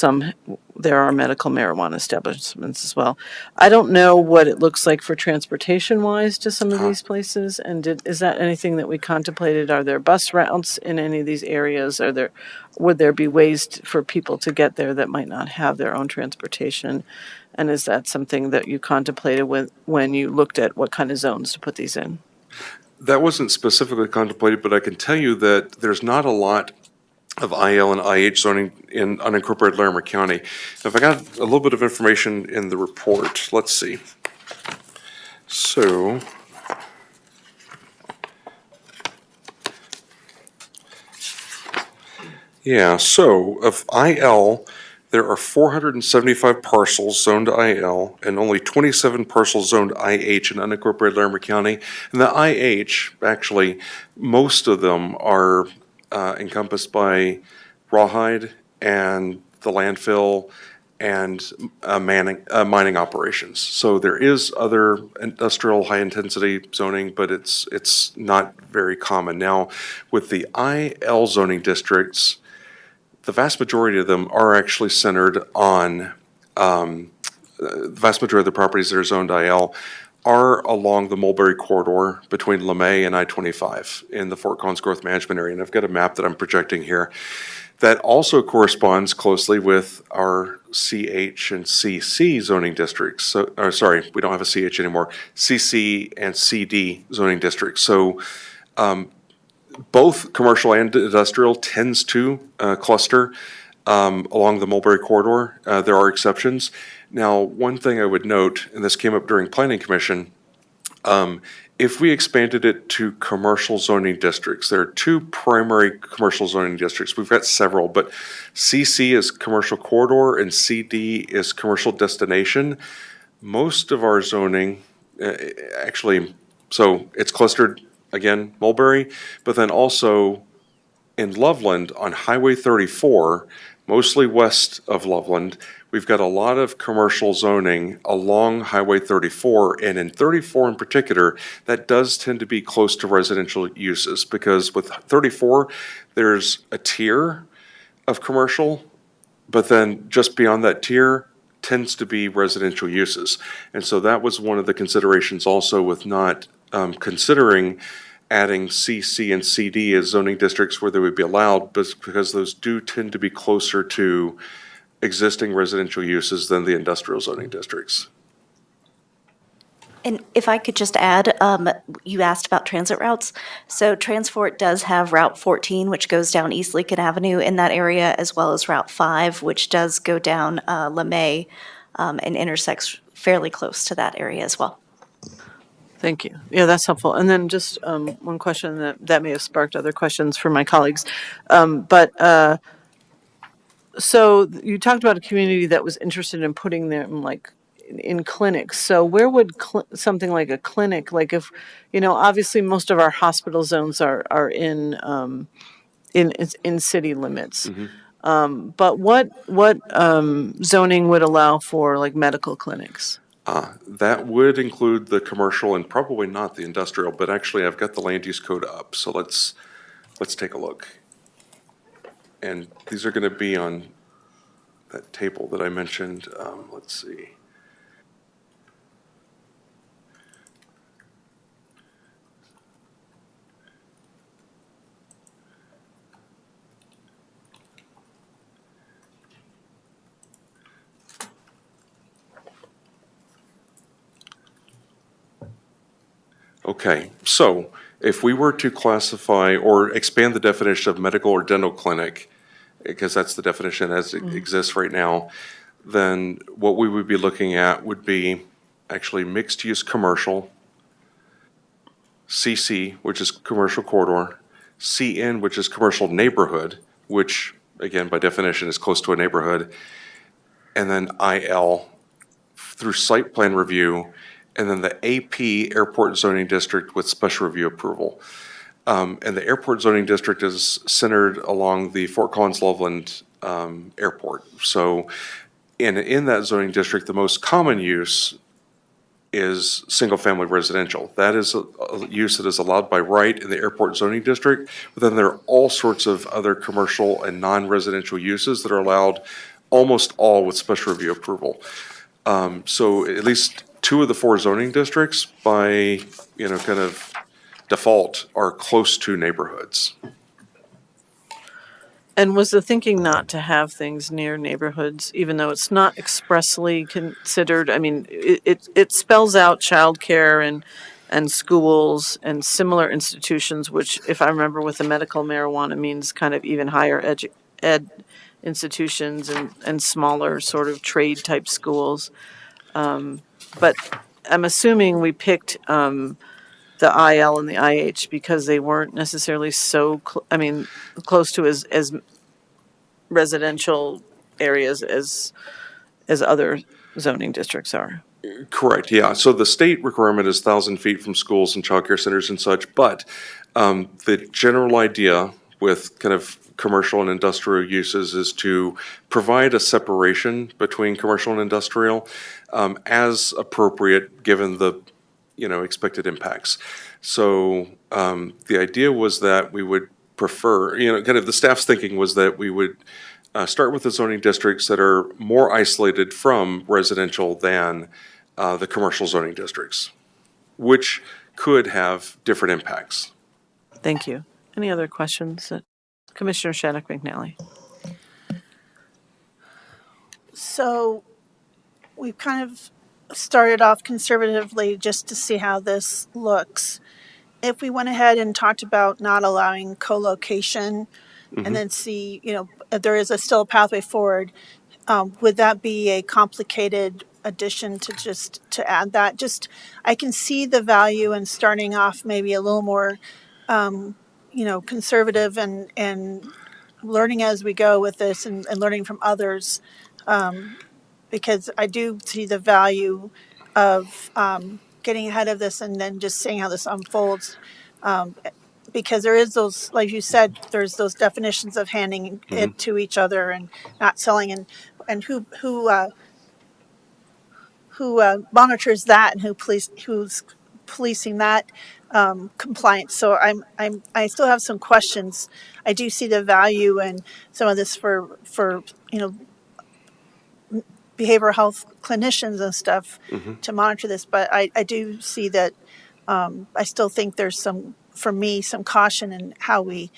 there are medical marijuana establishments as well. I don't know what it looks like for transportation wise to some of these places. And is that anything that we contemplated? Are there bus routes in any of these areas? Would there be ways for people to get there that might not have their own transportation? And is that something that you contemplated when you looked at what kind of zones to put these in? That wasn't specifically contemplated, but I can tell you that there's not a lot of IL and IH zoning in unincorporated Larimer County. If I got a little bit of information in the report, let's see. So, yeah, so of IL, there are 475 parcels zoned to IL and only 27 parcels zoned IH in unincorporated Larimer County. And the IH, actually, most of them are encompassed by rawhide and the landfill and mining operations. So there is other industrial high-intensity zoning, but it's not very common. Now, with the IL zoning districts, the vast majority of them are actually centered on, the vast majority of the properties that are zoned IL are along the Mulberry corridor between LeMay and I-25 in the Fort Collins Growth Management Area. And I've got a map that I'm projecting here that also corresponds closely with our CH and CC zoning districts. So, sorry, we don't have a CH anymore. CC and CD zoning districts. So both commercial and industrial tends to cluster along the Mulberry corridor. There are exceptions. Now, one thing I would note, and this came up during Planning Commission, if we expanded it to commercial zoning districts, there are two primary commercial zoning districts. We've got several, but CC is commercial corridor and CD is commercial destination. Most of our zoning, actually, so it's clustered, again, Mulberry, but then also in Loveland on Highway 34, mostly west of Loveland, we've got a lot of commercial zoning along Highway 34, and in 34 in particular, that does tend to be close to residential uses, because with 34, there's a tier of commercial, but then just beyond that tier tends to be residential uses. And so that was one of the considerations also with not considering adding CC and CD as zoning districts where they would be allowed, but because those do tend to be closer to existing residential uses than the industrial zoning districts. And if I could just add, you asked about transit routes. So Transport does have Route 14, which goes down East Lincoln Avenue in that area, as well as Route 5, which does go down LeMay and intersects fairly close to that area as well. Thank you. Yeah, that's helpful. And then just one question that may have sparked other questions for my colleagues. So you talked about a community that was interested in putting them like in clinics. So where would something like a clinic, like if, obviously most of our hospital zones are in city limits. But what zoning would allow for like medical clinics? That would include the commercial and probably not the industrial, but actually I've got the land use code up, so let's take a look. And these are going to be on that table that I mentioned. Let's see. Okay, so if we were to classify or expand the definition of medical or dental clinic, because that's the definition as it exists right now, then what we would be looking at would be actually mixed-use commercial, CC, which is commercial corridor, CN, which is commercial neighborhood, which, again, by definition, is close to a neighborhood, and then IL through site plan review, and then the AP Airport Zoning District with special review approval. And the Airport Zoning District is centered along the Fort Collins Loveland Airport. So in that zoning district, the most common use is single-family residential. That is a use that is allowed by right in the airport zoning district. But then there are all sorts of other commercial and non-residential uses that are allowed, almost all with special review approval. So at least 2 of the 4 zoning districts by, kind of default are close to neighborhoods. And was the thinking not to have things near neighborhoods, even though it's not expressly considered? I mean, it spells out childcare and schools and similar institutions, which, if I remember with the medical marijuana, means kind of even higher ed institutions and smaller sort of trade type schools. But I'm assuming we picked the IL and the IH because they weren't necessarily so, close to as residential areas as other zoning districts are. Correct, yeah. So the state requirement is 1,000 feet from schools and childcare centers and such, but the general idea with kind of commercial and industrial uses is to provide a separation between commercial and industrial as appropriate given the expected impacts. So the idea was that we would prefer, kind of the staff's thinking was that we would start with the zoning districts that are more isolated from residential than the commercial zoning districts, which could have different impacts. Thank you. Any other questions? Commissioner Shattuck McNally. So we've kind of started off conservatively just to see how this looks. If we went ahead and talked about not allowing co-location and then see, if there is still a pathway forward, would that be a complicated addition to add that? Just, I can see the value in starting off maybe a little more, conservative and learning as we go with this and learning from others, because I do see the value of getting ahead of this and then just seeing how this unfolds. Because there is those, like you said, there's those definitions of handing it to each other and not selling, and who monitors that and who's policing that compliance. So I still have some questions. I do see the value in some of this for behavioral health clinicians and stuff to monitor this, but I do see that I still think there's some caution in how we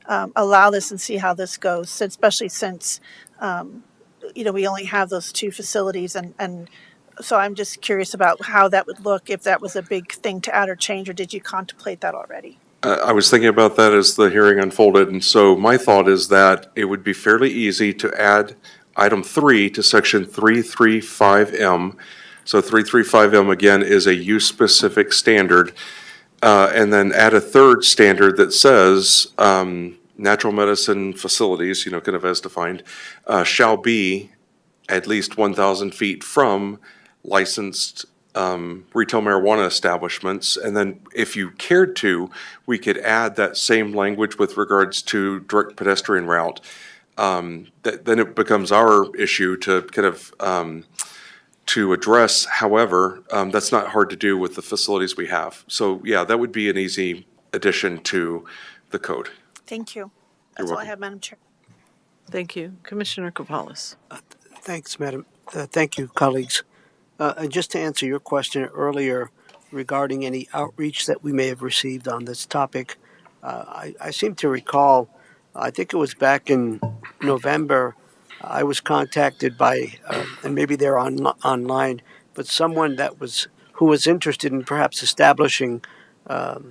allow this and see how this goes, especially since we only have those 2 facilities, and so I'm just curious about how that would look if that was a big thing to add or change, or did you contemplate that already? I was thinking about that as the hearing unfolded, and so my thought is that it would be fairly easy to add item 3 to section 335M. So 335M, again, is a use-specific standard, and then add a third standard that says natural medicine facilities, kind of as defined, shall be at least 1,000 feet from licensed retail marijuana establishments. And then if you cared to, we could add that same language with regards to direct pedestrian route. Then it becomes our issue to kind of to address. However, that's not hard to do with the facilities we have. So yeah, that would be an easy addition to the code. Thank you. That's all I have, Madam Chair. Thank you. Commissioner Kapalus. Thanks, Madam. Thank you, colleagues. And just to answer your question earlier regarding any outreach that we may have received on this topic, I seem to recall, I think it was back in November, I was contacted by, and maybe they're online, but someone who was interested in perhaps establishing a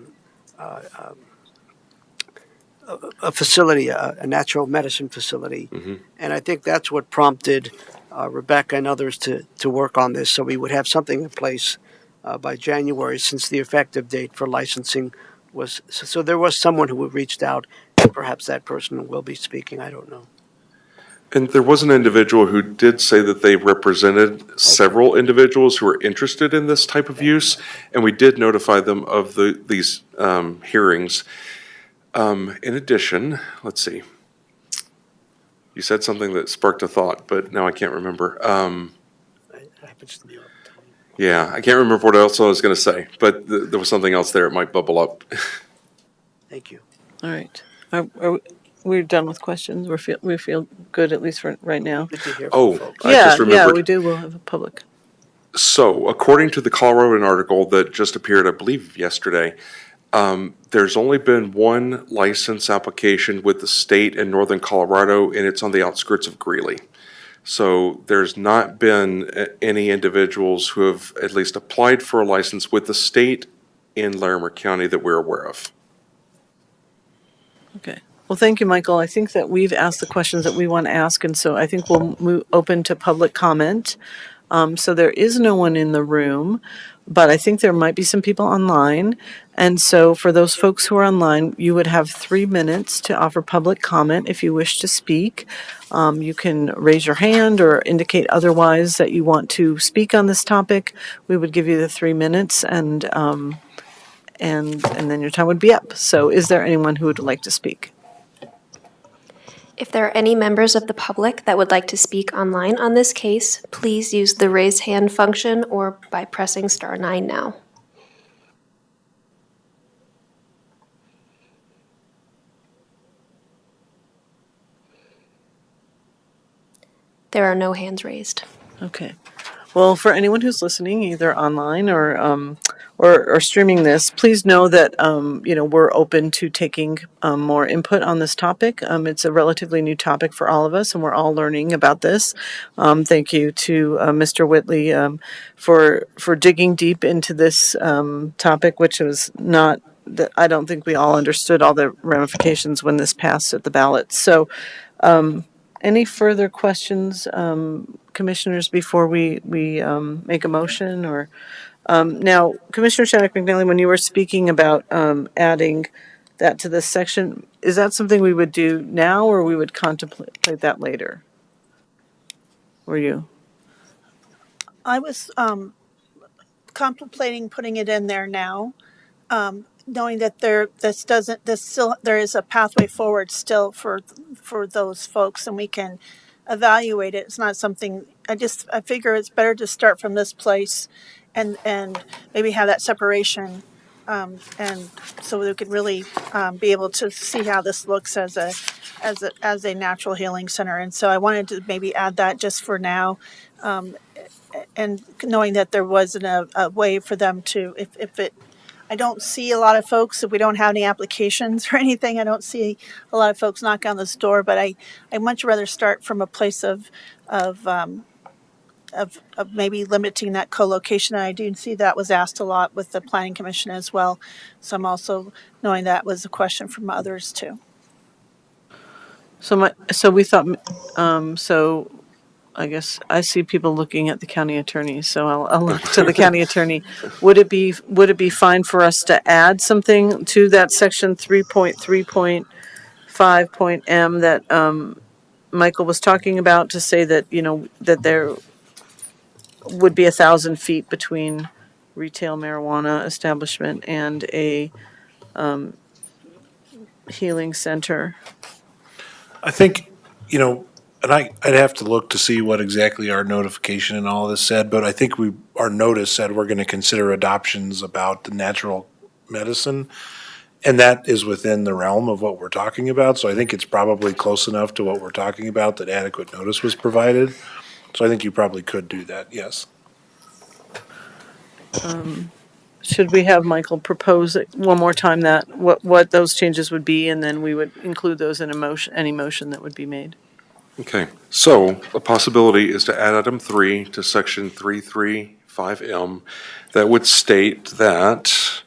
facility, a natural medicine facility. And I think that's what prompted Rebecca and others to work on this. So we would have something in place by January, since the effective date for licensing was. So there was someone who reached out, and perhaps that person will be speaking. I don't know. And there was an individual who did say that they represented several individuals who were interested in this type of use, and we did notify them of these hearings. In addition, let's see. You said something that sparked a thought, but now I can't remember. It happens to me all the time. Yeah, I can't remember what else I was going to say, but there was something else there. It might bubble up. Thank you. All right. We're done with questions. We feel good, at least for right now. Good to hear Oh, from folks. I Yeah, just remembered. we do. We'll have a public. So, according to the Coloradoan article that just appeared, I believe yesterday, there's only been one license application with the state in northern Colorado, and it's on the outskirts of Greeley. So there's not been any individuals who have at least applied for a license with the state in Larimer County that we're aware of. Okay. Well, thank you, Michael. I think that we've asked the questions that we want to ask, and so I think we'll move open to public comment. So there is no one in the room, but I think there might be some people online. And so for those folks who are online, you would have 3 minutes to offer public comment if you wish to speak. You can raise your hand or indicate otherwise that you want to speak on this topic. We would give you the 3 minutes, and then your time would be up. So is there anyone who would like to speak? If there are any members of the public that would like to speak online on this case, please use the raise hand function or by pressing *9 now. There are no hands raised. Okay. Well, for anyone who's listening, either online or streaming this, please know that we're open to taking more input on this topic. It's a relatively new topic for all of us, and we're all learning about this. Thank you to Mr. Whitley for digging deep into this topic, which was not. I don't think we all understood all the ramifications when this passed at the ballot. So. Any further questions, commissioners, before we make a motion? Or now, Commissioner Shattuck McNally, when you were speaking about adding that to this section, is that something we would do now, or we would contemplate that later? Were you? I was contemplating putting it in there now, knowing that there is a pathway forward still for those folks, and we can evaluate it. It's not something I figure it's better to start from this place, and maybe have that separation, and so we could really be able to see how this looks as a natural healing center. And so I wanted to maybe add that just for now. And knowing that there wasn't a way for them to, I don't see a lot of folks, if we don't have any applications or anything, I don't see a lot of folks knock on this door, but I much rather start from a place of maybe limiting that co-location. And I do see that was asked a lot with the Planning Commission as well. So I'm also knowing that was a question from others too. So we thought, so I guess I see people looking at the county attorney, so I'll look to the county attorney. Would it be fine for us to add something to that section 3.3.5.m that Michael was talking about, to say that, that there would be 1,000 feet between retail marijuana establishment and a healing center? I think, and I'd have to look to see what exactly our notification and all this said, but I think our notice said we're going to consider adoptions about the natural medicine, and that is within the realm of what we're talking about. So I think it's probably close enough to what we're talking about that adequate notice was provided. So I think you probably could do that, yes. Should we have Michael propose it one more time, that what those changes would be, and then we would include those in any motion that would be made? Okay, so a possibility is to add item 3 to section 335M that would state that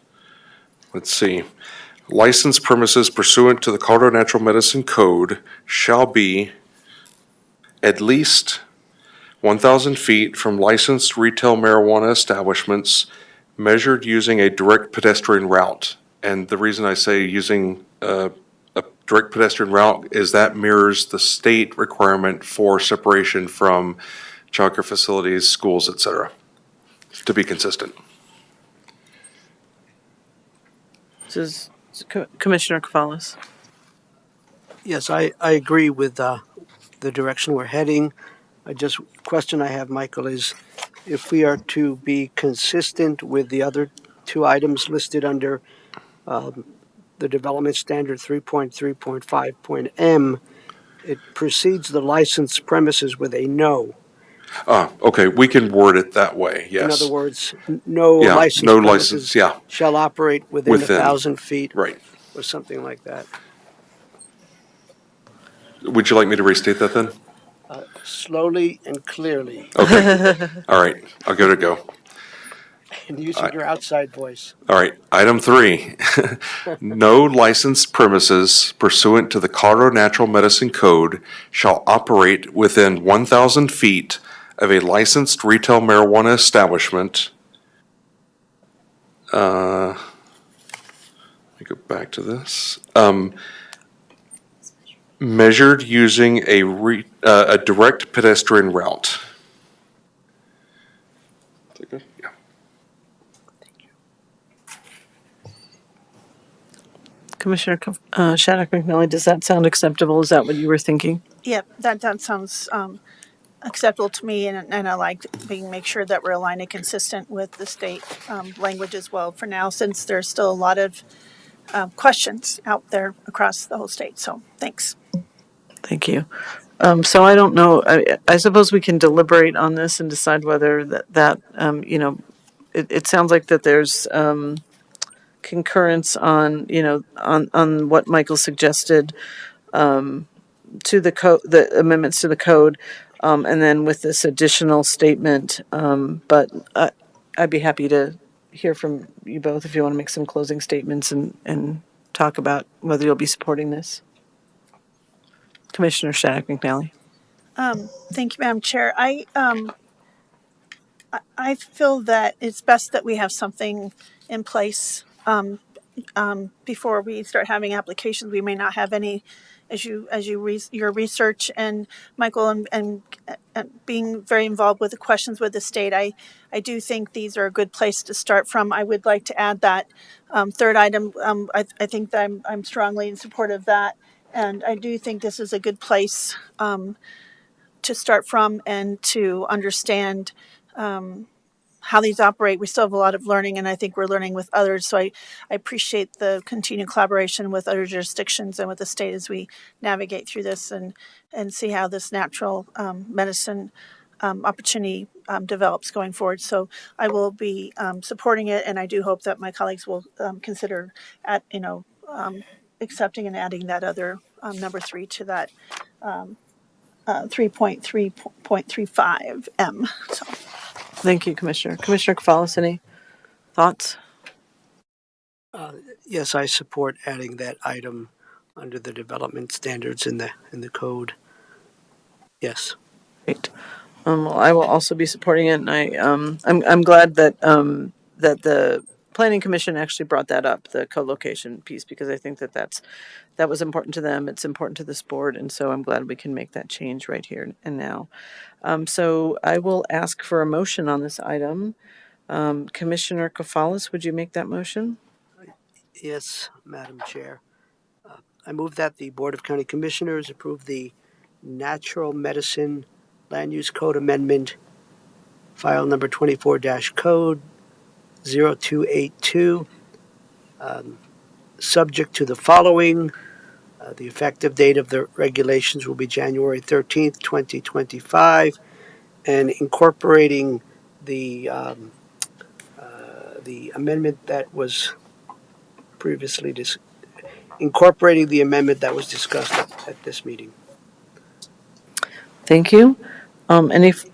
let's see. Licensed premises pursuant to the Colorado Natural Medicine Code shall be at least 1,000 feet from licensed retail marijuana establishments measured using a direct pedestrian route. And the reason I say using a direct pedestrian route is that mirrors the state requirement for separation from childcare facilities, schools, et cetera, to be consistent. This is Commissioner Kavalis. Yes, I agree with the direction we're heading. Question I have, Michael, is if we are to be consistent with the other two items listed under the development standard 3.3.5.m, it precedes the licensed premises with a no. Okay, we can word it that way, yes. In other words, no Yeah, licensed no premises license, yeah, shall operate within Within. 1,000 feet right. or something like that. Would you like me to restate that then? Slowly and clearly, Okay, all right, I'll give it a go. and using your outside voice. All right, item 3. No licensed premises pursuant to the Colorado Natural Medicine Code shall operate within 1,000 feet of a licensed retail marijuana establishment. Let me go back to this. Measured using a direct pedestrian route. Is that good? Yeah. Commissioner Shattuck McNally, does that sound acceptable? Is that what you were thinking? Yep, that sounds acceptable to me, and I like make sure that we're aligned and consistent with the state language as well for now, since there's still a lot of questions out there across the whole state. So thanks. Thank you. So I don't know, I suppose we can deliberate on this and decide whether it sounds like that there's concurrence on, on what Michael suggested to the code, the amendments to the code, and then with this additional statement. But I'd be happy to hear from you both if you want to make some closing statements and talk about whether you'll be supporting this. Commissioner Shattuck McNally. Thank you, Madam Chair. I feel that it's best that we have something in place before we start having applications. We may not have any, your research and Michael and being very involved with the questions with the state. I do think these are a good place to start from. I would like to add that third item. I think that I'm strongly in support of that, and I do think this is a good place to start from and to understand how these operate. We still have a lot of learning, and I think we're learning with others. So I appreciate the continued collaboration with other jurisdictions and with the state as we navigate through this and see how this natural medicine opportunity develops going forward. So I will be supporting it, and I do hope that my colleagues will consider accepting and adding that other number 3 to that 3.3.35M. So. Thank you, Commissioner. Commissioner Kavalis, any thoughts? Yes, I support adding that item under the development standards in the code. Yes. Great. Well, I will also be supporting it, and I'm glad that that the Planning Commission actually brought that up, the co-location piece, because I think that was important to them. It's important to this board, and so I'm glad we can make that change right here and now. So I will ask for a motion on this item. Commissioner Kavalis, would you make that motion? Yes, Madam Chair. I move that the Board of County Commissioners approve the Natural Medicine Land Use Code Amendment, file number 24-code 0282, subject to the following. The effective date of the regulations will be January 13th, 2025, and incorporating the amendment that was previously incorporating the amendment that was discussed at this meeting. Thank you.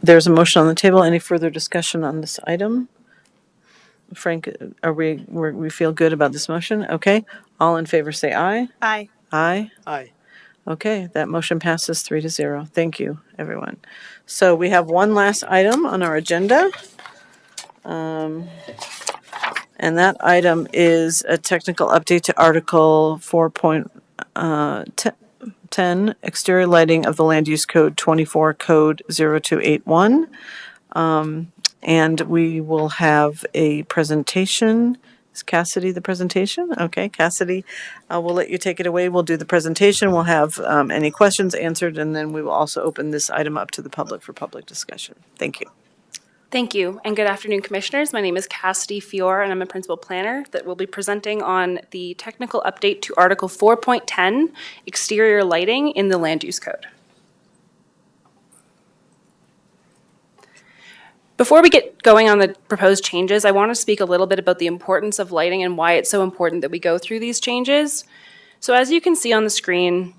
There's a motion on the table. Any further discussion on this item? Frank, we feel good about this motion? Okay. All in favor say aye. Aye. Aye. Aye. Okay, that motion passes 3-0. Thank you, everyone. So we have one last item on our agenda. And that item is a technical update to Article 4.10, exterior lighting of the Land Use Code 24, Code 0281. And we will have a presentation. Is Cassidy the presentation? Okay, Cassidy, we'll let you take it away. We'll do the presentation. We'll have any questions answered, and then we will also open this item up to the public for public discussion. Thank you. Thank you, and good afternoon, Commissioners. My name is Cassidy Fior, and I'm a Principal Planner that will be presenting on the technical update to Article 4.10, exterior lighting in the Land Use Code. Before we get going on the proposed changes, I want to speak a little bit about the importance of lighting and why it's so important that we go through these changes. So as you can see on the screen,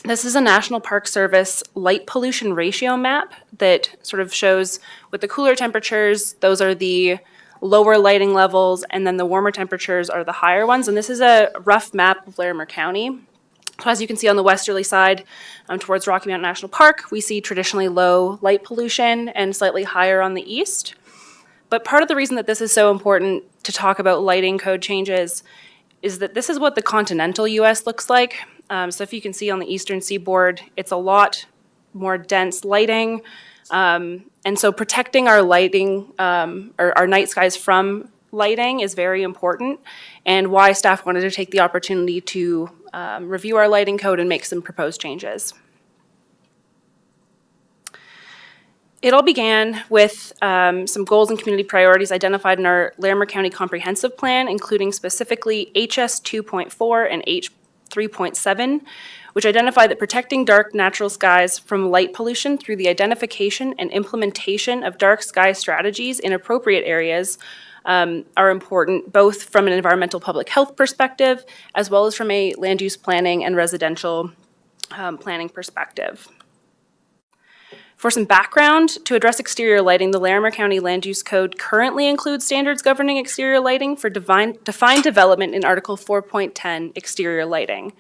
this is a National Park Service light pollution ratio map that sort of shows with the cooler temperatures, those are the lower lighting levels, and then the warmer temperatures are the higher ones. And this is a rough map of Larimer County. So as you can see on the westerly side, towards Rocky Mountain National Park, we see traditionally low light pollution and slightly higher on the east. But part of the reason that this is so important to talk about lighting code changes is that this is what the continental US looks like. So if you can see on the eastern seaboard, it's a lot more dense lighting. And so protecting our lighting, or our night skies from lighting is very important, and why staff wanted to take the opportunity to review our lighting code and make some proposed changes. It all began with some goals and community priorities identified in our Larimer County Comprehensive Plan, including specifically HS 2.4 and H 3.7, which identify that protecting dark natural skies from light pollution through the identification and implementation of dark sky strategies in appropriate areas are important, both from an environmental public health perspective, as well as from a land use planning and residential planning perspective. For some background, to address exterior lighting, the Larimer County Land Use Code currently includes standards governing exterior lighting for defined development in Article 4.10, exterior lighting.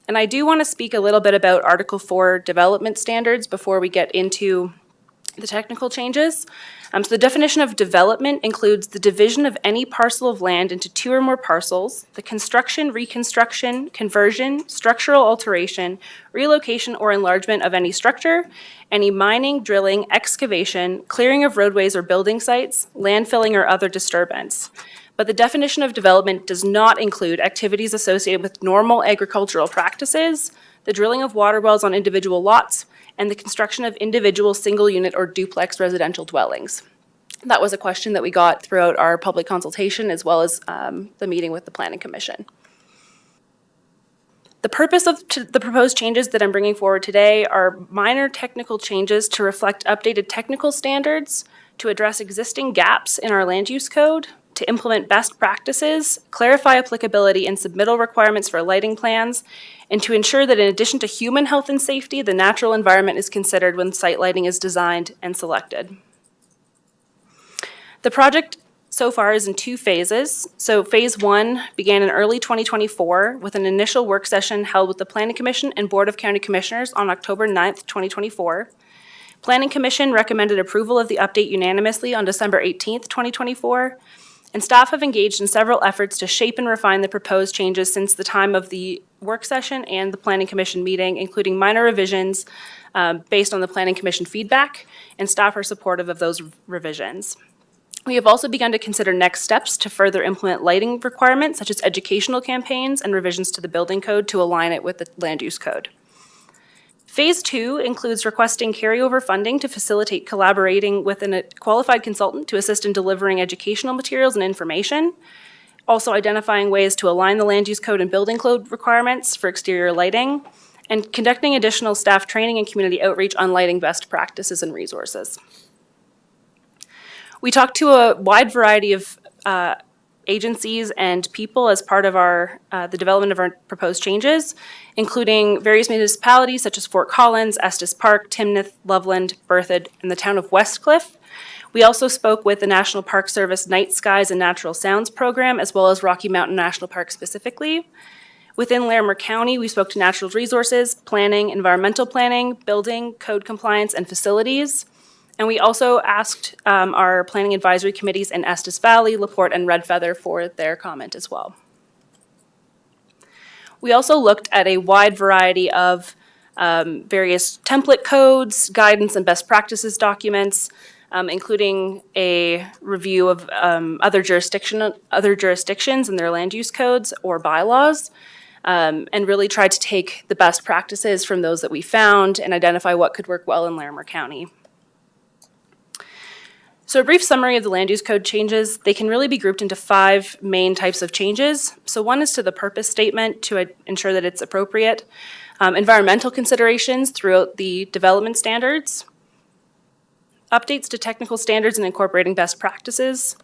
And I do want to speak a little bit about Article 4 development standards before we get into the technical changes. So the definition of development includes the division of any parcel of land into two or more parcels, the construction, reconstruction, conversion, structural alteration, relocation, or enlargement of any structure, any mining, drilling, excavation, clearing of roadways or building sites, landfilling, or other disturbance. But the definition of development does not include activities associated with normal agricultural practices, the drilling of water wells on individual lots, and the construction of individual single-unit or duplex residential dwellings. That was a question that we got throughout our public consultation as well as the meeting with the Planning Commission. The purpose of the proposed changes that I'm bringing forward today are minor technical changes to reflect updated technical standards, to address existing gaps in our land use code, to implement best practices, clarify applicability and submittal requirements for lighting plans, and to ensure that in addition to human health and safety, the natural environment is considered when site lighting is designed and selected. The project so far is in two phases. So phase 1 began in early 2024 with an initial work session held with the Planning Commission and Board of County Commissioners on October 9th, 2024. Planning Commission recommended approval of the update unanimously on December 18th, 2024. And staff have engaged in several efforts to shape and refine the proposed changes since the time of the work session and the Planning Commission meeting, including minor revisions based on the Planning Commission feedback, and staff are supportive of those revisions. We have also begun to consider next steps to further implement lighting requirements, such as educational campaigns and revisions to the building code to align it with the land use code. Phase 2 includes requesting carryover funding to facilitate collaborating with a qualified consultant to assist in delivering educational materials and information, also identifying ways to align the land use code and building code requirements for exterior lighting, and conducting additional staff training and community outreach on lighting best practices and resources. We talked to a wide variety of agencies and people as part of the development of our proposed changes, including various municipalities such as Fort Collins, Estes Park, Timnath, Loveland, Berthoud, and the town of Westcliff. We also spoke with the National Park Service Night Skies and Natural Sounds program, as well as Rocky Mountain National Park specifically. Within Larimer County, we spoke to natural resources, planning, environmental planning, building, code compliance, and facilities. And we also asked our planning advisory committees in Estes Valley, LaPorte, and Red Feather for their comment as well. We also looked at a wide variety of various template codes, guidance, and best practices documents, including a review of other jurisdictions and their land use codes or bylaws, and really tried to take the best practices from those that we found and identify what could work well in Larimer County. So a brief summary of the land use code changes. They can really be grouped into 5 main types of changes. So one is to the purpose statement to ensure that it's appropriate. Environmental considerations throughout the development standards. Updates to technical standards and incorporating best practices.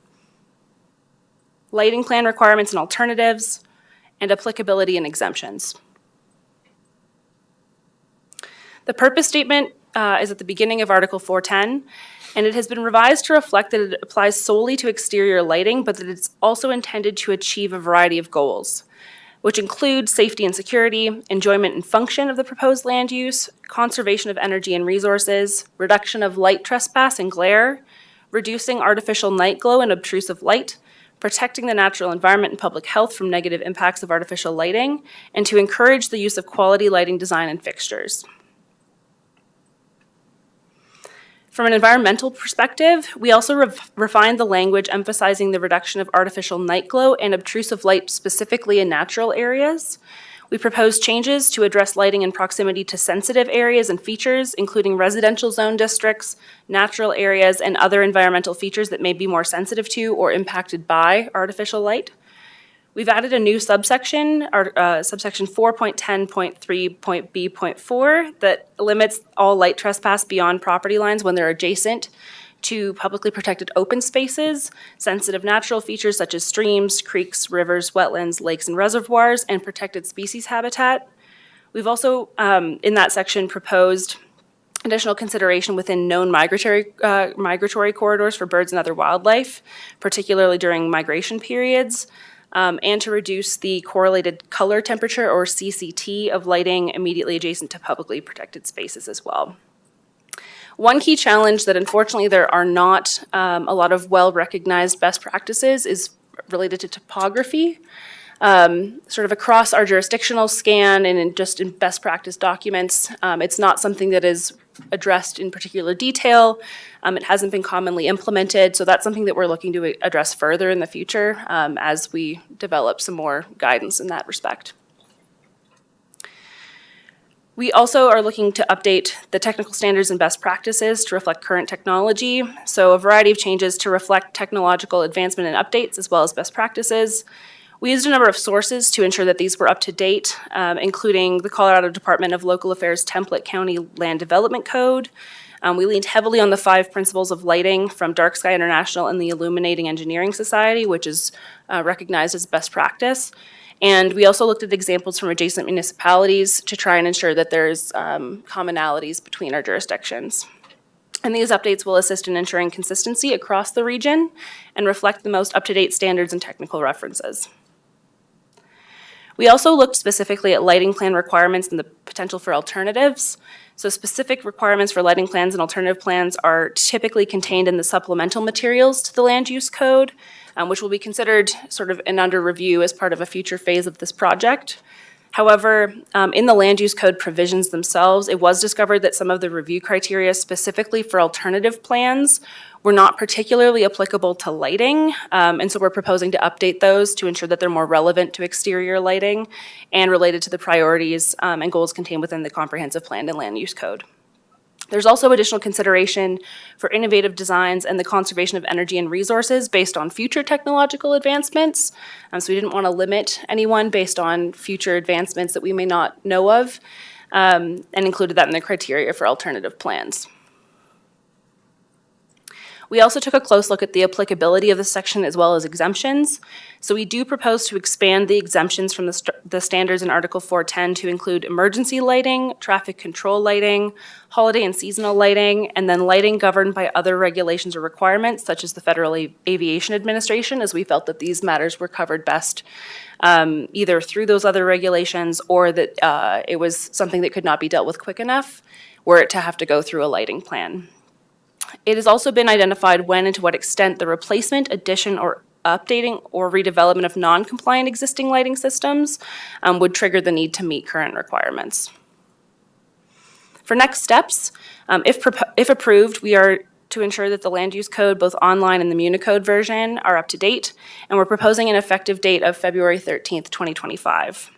Lighting plan requirements and alternatives. And applicability and exemptions. The purpose statement is at the beginning of Article 410. And it has been revised to reflect that it applies solely to exterior lighting, but that it's also intended to achieve a variety of goals, which include safety and security, enjoyment and function of the proposed land use, conservation of energy and resources, reduction of light trespass and glare, reducing artificial night glow and obtrusive light, protecting the natural environment and public health from negative impacts of artificial lighting, and to encourage the use of quality lighting design and fixtures. From an environmental perspective, we also refined the language emphasizing the reduction of artificial night glow and obtrusive light specifically in natural areas. We proposed changes to address lighting in proximity to sensitive areas and features, including residential zone districts, natural areas, and other environmental features that may be more sensitive to or impacted by artificial light. We've added a new subsection, subsection 4.10.3.b.4, that limits all light trespass beyond property lines when they're adjacent to publicly protected open spaces, sensitive natural features such as streams, creeks, rivers, wetlands, lakes, and reservoirs, and protected species habitat. We've also, in that section, proposed additional consideration within known migratory corridors for birds and other wildlife, particularly during migration periods. And to reduce the correlated color temperature, or CCT, of lighting immediately adjacent to publicly protected spaces as well. One key challenge that unfortunately there are not a lot of well-recognized best practices is related to topography. Sort of across our jurisdictional scan and in best practice documents, it's not something that is addressed in particular detail. It hasn't been commonly implemented, so that's something that we're looking to address further in the future as we develop some more guidance in that respect. We also are looking to update the technical standards and best practices to reflect current technology, so a variety of changes to reflect technological advancement and updates as well as best practices. We used a number of sources to ensure that these were up to date, including the Colorado Department of Local Affairs Template County Land Development Code. We leaned heavily on the 5 principles of lighting from Dark Sky International and the Illuminating Engineering Society, which is recognized as best practice. And we also looked at examples from adjacent municipalities to try and ensure that there's commonalities between our jurisdictions. And these updates will assist in ensuring consistency across the region and reflect the most up-to-date standards and technical references. We also looked specifically at lighting plan requirements and the potential for alternatives. So specific requirements for lighting plans and alternative plans are typically contained in the supplemental materials to the land use code, which will be considered sort of and under review as part of a future phase of this project. However, in the land use code provisions themselves, it was discovered that some of the review criteria specifically for alternative plans were not particularly applicable to lighting, and so we're proposing to update those to ensure that they're more relevant to exterior lighting and related to the priorities and goals contained within the comprehensive plan and land use code. There's also additional consideration for innovative designs and the conservation of energy and resources based on future technological advancements. So we didn't want to limit anyone based on future advancements that we may not know of, and included that in the criteria for alternative plans. We also took a close look at the applicability of this section as well as exemptions. So we do propose to expand the exemptions from the standards in Article 410 to include emergency lighting, traffic control lighting, holiday and seasonal lighting, and then lighting governed by other regulations or requirements, such as the Federal Aviation Administration, as we felt that these matters were covered best either through those other regulations or that it was something that could not be dealt with quick enough were it to have to go through a lighting plan. It has also been identified when and to what extent the replacement, addition, or updating or redevelopment of non-compliant existing lighting systems would trigger the need to meet current requirements. For next steps, if approved, we are to ensure that the land use code, both online and the Municode version, are up to date, and we're proposing an effective date of February 13th, 2025.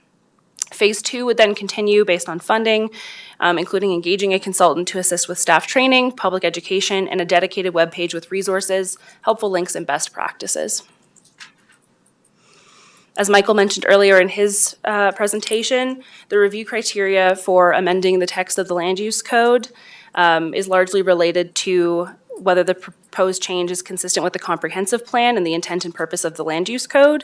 Phase 2 would then continue based on funding, including engaging a consultant to assist with staff training, public education, and a dedicated webpage with resources, helpful links, and best practices. As Michael mentioned earlier in his presentation, the review criteria for amending the text of the land use code is largely related to whether the proposed change is consistent with the comprehensive plan and the intent and purpose of the land use code.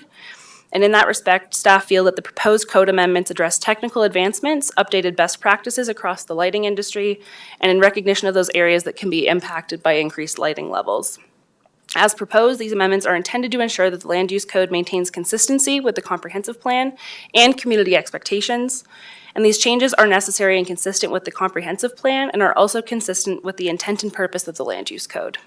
And in that respect, staff feel that the proposed code amendments address technical advancements, updated best practices across the lighting industry, and in recognition of those areas that can be impacted by increased lighting levels. As proposed, these amendments are intended to ensure that the land use code maintains consistency with the comprehensive plan and community expectations. And these changes are necessary and consistent with the comprehensive plan and are also consistent with the intent and purpose of the land use code.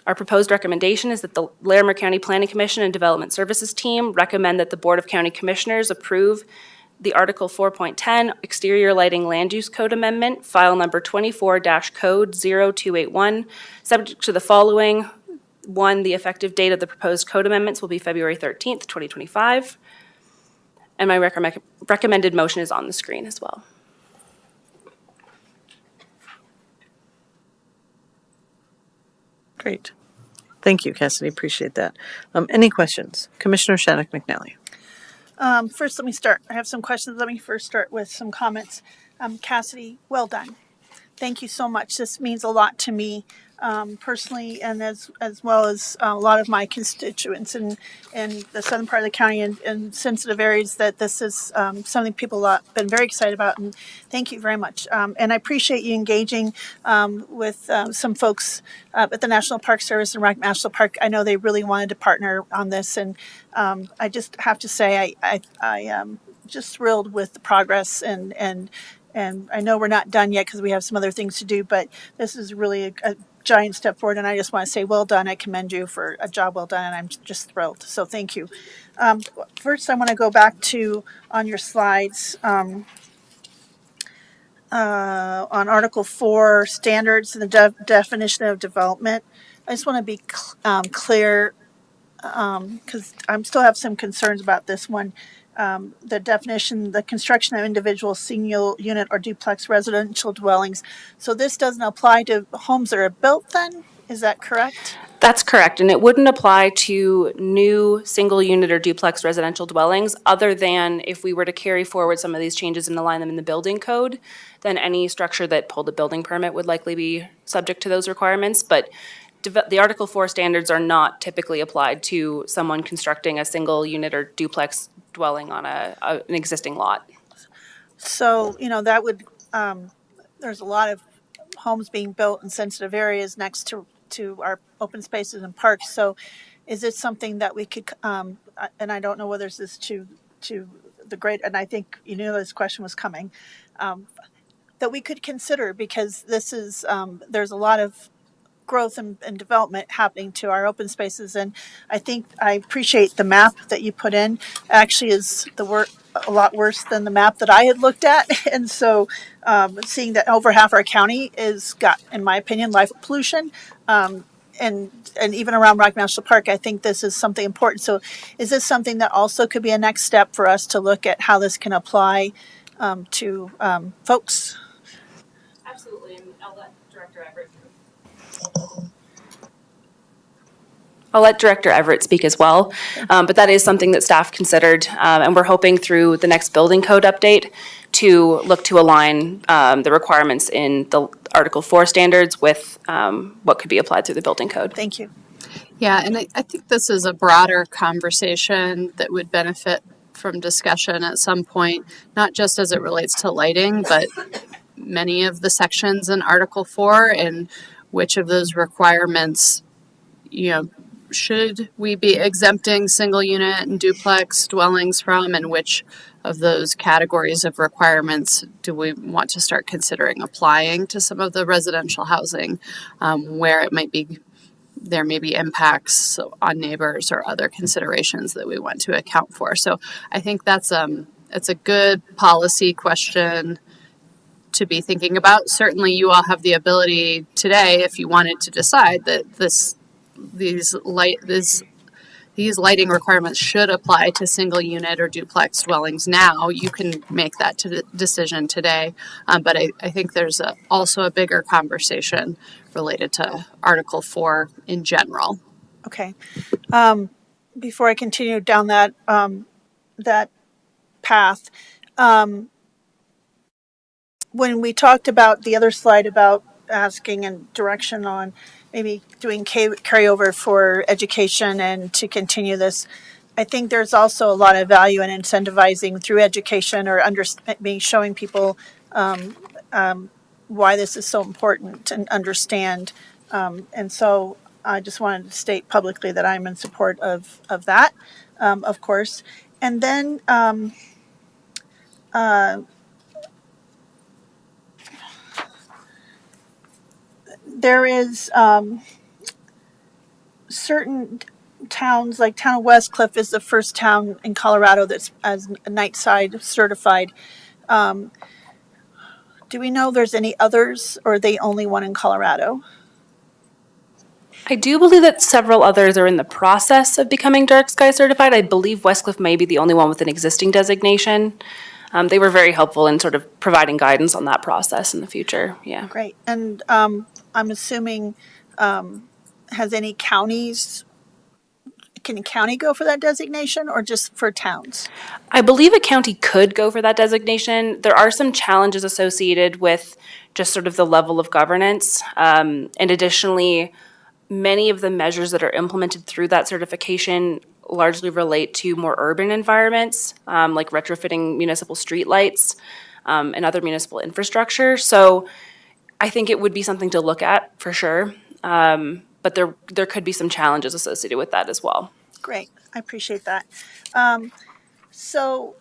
Our proposed recommendation is that the Larimer County Planning Commission and Development Services team recommend that the Board of County Commissioners approve the Article 4.10 Exterior Lighting Land Use Code Amendment, file number 24-code 0281, subject to the following. 1, the effective date of the proposed code amendments will be February 13th, 2025. And my recommended motion is on the screen as well. Great. Thank you, Cassidy. Appreciate that. Any questions? Commissioner Shattuck McNally. First, let me start. I have some questions. Let me first start with some comments. Cassidy, well done. Thank you so much. This means a lot to me personally, and as well as a lot of my constituents in the southern part of the county and sensitive areas, that this is something people have been very excited about, and thank you very much. And I appreciate you engaging with some folks at the National Park Service and Rock National Park. I know they really wanted to partner on this, and I just have to say I am just thrilled with the progress, and I know we're not done yet because we have some other things to do, but this is really a giant step forward, and I just want to say well done. I commend you for a job well done, and I'm just thrilled. So thank you. First, I want to go back to on your slides on Article 4, standards and the definition of development. I just want to be clear because I still have some concerns about this one. The definition, the construction of individual single unit or duplex residential dwellings. So this doesn't apply to homes that are built then? Is that correct? That's correct, and it wouldn't apply to new single unit or duplex residential dwellings other than if we were to carry forward some of these changes and align them in the building code, then any structure that pulled a building permit would likely be subject to those requirements. But the Article 4 standards are not typically applied to someone constructing a single unit or duplex dwelling on an existing lot. So, that would, there's a lot of homes being built in sensitive areas next to our open spaces and parks. So is this something that we could, and I don't know whether this to the great, and I think this question was coming, that we could consider, because this is, there's a lot of growth and development happening to our open spaces, and I appreciate the map that you put in. Actually, is a lot worse than the map that I had looked at, and so seeing that over half our county is got, in my opinion, life pollution, and even around Rock National Park, I think this is something important. So, is this something that also could be a next step for us to look at how this can apply to folks? Absolutely, and I'll let Director Everett. I'll let Director Everett speak as well, but that is something that staff considered, and we're hoping through the next building code update to look to align the requirements in Article 4 standards with what could be applied through the building code. Thank you. Yeah, and I think this is a broader conversation that would benefit from discussion at some point, not just as it relates to lighting, but many of the sections in Article 4 and which of those requirements, should we be exempting single unit and duplex dwellings from, and which of those categories of requirements do we want to start considering applying to some of the residential housing, where it might be there may be impacts on neighbors or other considerations that we want to account for. So I think it's a good policy question to be thinking about. Certainly, you all have the ability today, if you wanted to decide that these lighting requirements should apply to single unit or duplex dwellings now. You can make that decision today. But I think there's also a bigger conversation related to Article 4 in general. Okay. Before I continue down that path, when we talked about the other slide about asking and direction on maybe doing carryover for education and to continue this, I think there's also a lot of value in incentivizing through education or showing people why this is so important and understand. And so I just wanted to state publicly that I'm in support of that, of course. And then there is certain towns, like town of Westcliff is the first town in Colorado that's as Nightside certified. Do we know there's any others, or are they only one in Colorado? I do believe that several others are in the process of becoming dark sky certified. I believe Westcliff may be the only one with an existing designation. They were very helpful in sort of providing guidance on that process in the future. Yeah. Great. And I'm assuming, has any counties, can a county go for that designation or just for towns? I believe a county could go for that designation. There are some challenges associated with just sort of the level of governance. And additionally, many of the measures that are implemented through that certification largely relate to more urban environments, like retrofitting municipal streetlights and other municipal infrastructure. So I think it would be something to look at for sure. But there could be some challenges associated with that as well. Great. I appreciate that. So,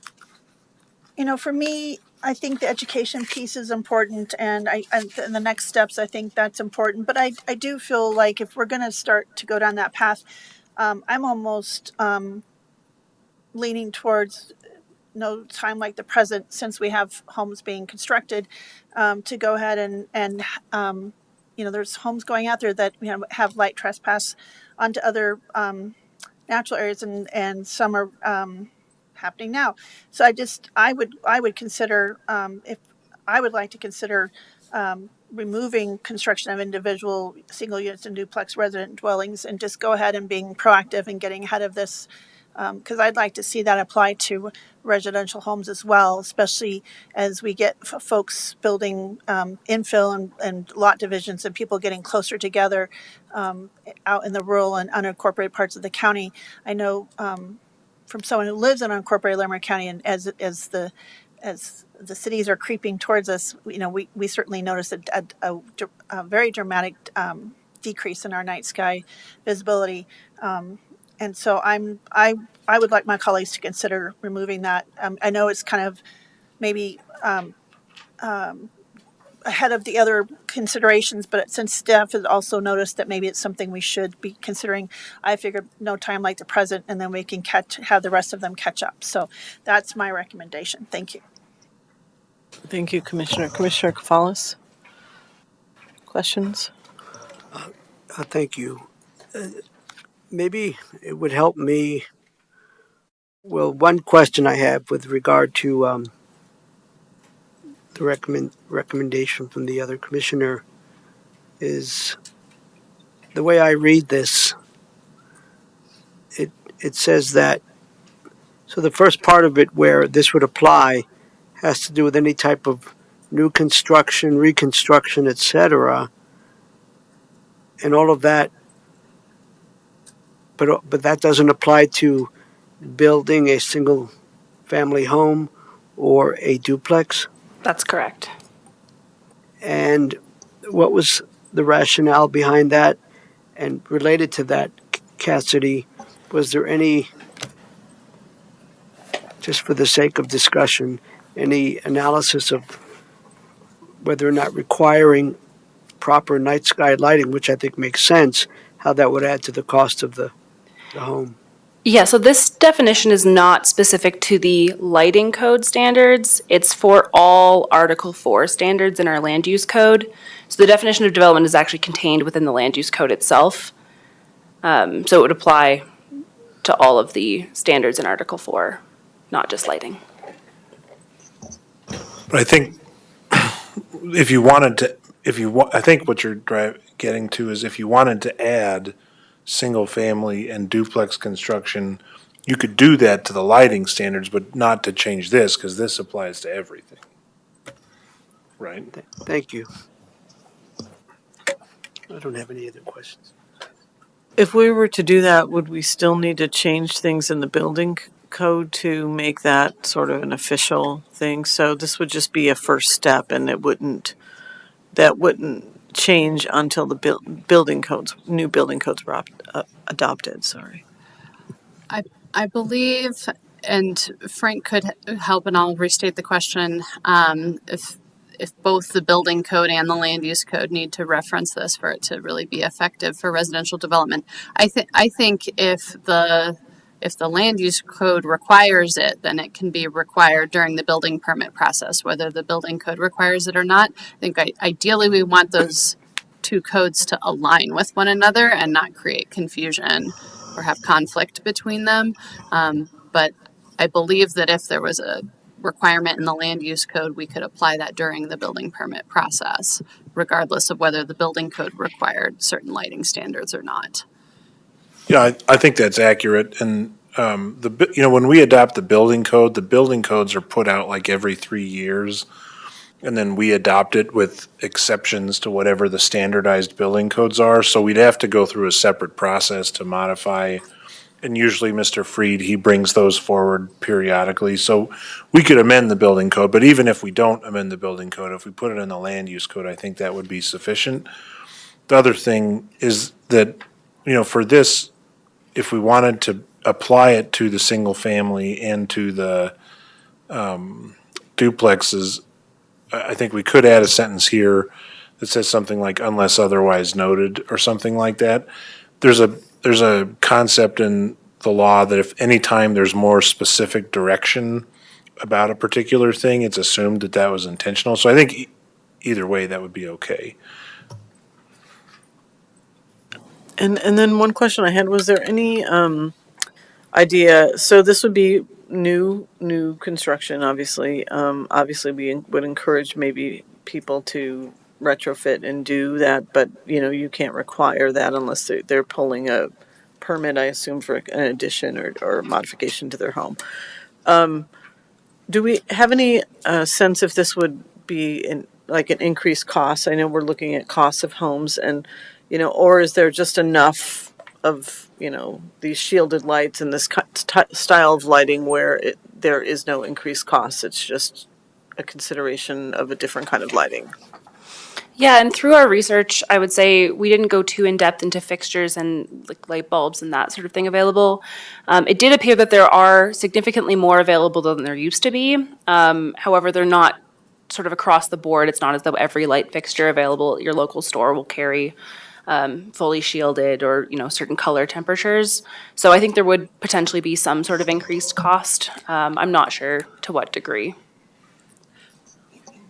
for me, I think the education piece is important, and and the next steps, I think that's important. But I do feel like if we're going to start to go down that path, I'm almost leaning towards no time like the present, since we have homes being constructed, to go ahead and there's homes going out there that have light trespass onto other natural areas, and some are happening now. So I would consider, if I would like to consider removing construction of individual single units and duplex resident dwellings, and just go ahead and being proactive and getting ahead of this, because I'd like to see that apply to residential homes as well, especially as we get folks building infill and lot divisions and people getting closer together out in the rural and unincorporated parts of the county. I know from someone who lives in unincorporated Larimer County, and as the cities are creeping towards us, we certainly notice a very dramatic decrease in our night sky visibility. And so I would like my colleagues to consider removing that. I know it's kind of maybe ahead of the other considerations, but since staff has also noticed that maybe it's something we should be considering, I figured no time like the present, and then we can have the rest of them catch up. So that's my recommendation. Thank you. Thank you, Commissioner. Commissioner Kafalis? Questions? Thank you. Maybe it would help me. Well, one question I have with regard to the recommendation from the other commissioner is the way I read this. It says that, so the first part of it where this would apply has to do with any type of new construction, reconstruction, etc., and all of that. But that doesn't apply to building a single family home or a duplex. That's correct. And what was the rationale behind that? And related to that, Cassidy, was there any, just for the sake of discussion, any analysis of whether or not requiring proper night sky lighting, which I think makes sense, how that would add to the cost of the home? Yeah, so this definition is not specific to the lighting code standards. It's for all Article 4 standards in our land use code. So the definition of development is actually contained within the land use code itself. So it would apply to all of the standards in Article 4, not just lighting. But I think if you wanted to, I think what you're getting to is if you wanted to add single-family and duplex construction, you could do that to the lighting standards, but not to change this, because this applies to everything. Right? Thank you. I don't have any other questions. If we were to do that, would we still need to change things in the building code to make that sort of an official thing? So this would just be a first step, and that wouldn't change until the new building codes were adopted. Sorry. I believe, and Frank could help, and I'll restate the question. If both the building code and the land use code need to reference this for it to really be effective for residential development, I think if the land use code requires it, then it can be required during the building permit process, whether the building code requires it or not. I think ideally we want those two codes to align with one another and not create confusion or have conflict between them. But I believe that if there was a requirement in the land use code, we could apply that during the building permit process, regardless of whether the building code required certain lighting standards or not. Yeah, I think that's accurate. And when we adopt the building codes are put out like every 3 years. And then we adopt it with exceptions to whatever the standardized building codes are. So we'd have to go through a separate process to modify. And usually Mr. Freed, he brings those forward periodically. So we could amend the building code, but even if we don't amend the building code, if we put it in the land use code, I think that would be sufficient. The other thing is that, for this, if we wanted to apply it to the single family and to the duplexes, I think we could add a sentence here that says something like unless otherwise noted or something like that. There's a concept in the law that if any time there's more specific direction about a particular thing, it's assumed that that was intentional. So I think either way, that would be okay. And then one question I had, was there any idea, so this would be new construction, obviously. Obviously, we would encourage maybe people to retrofit and do that, but you can't require that unless they're pulling a permit, I assume, for an addition or modification to their home. Do we have any sense if this would be an increased cost? I know we're looking at costs of homes, and or is there just enough of these shielded lights and this style of lighting where there is no increased cost? It's just a consideration of a different kind of lighting. Yeah, and through our research, I would say we didn't go too in-depth into fixtures and light bulbs and that sort of thing available. It did appear that there are significantly more available than there used to be. However, they're not sort of across the board. It's not as though every light fixture available at your local store will carry fully shielded or certain color temperatures. So I think there would potentially be some sort of increased cost. I'm not sure to what degree.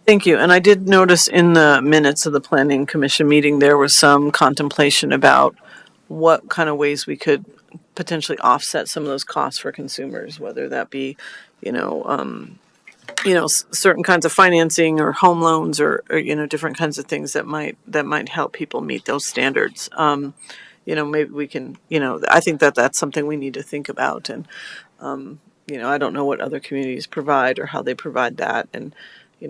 Thank you. And I did notice in the minutes of the Planning Commission meeting, there was some contemplation about what kind of ways we could potentially offset some of those costs for consumers, whether that be, certain kinds of financing or home loans or different kinds of things that might help people meet those standards. Maybe we can, I think that's something we need to think about. And, I don't know what other communities provide or how they provide that. And,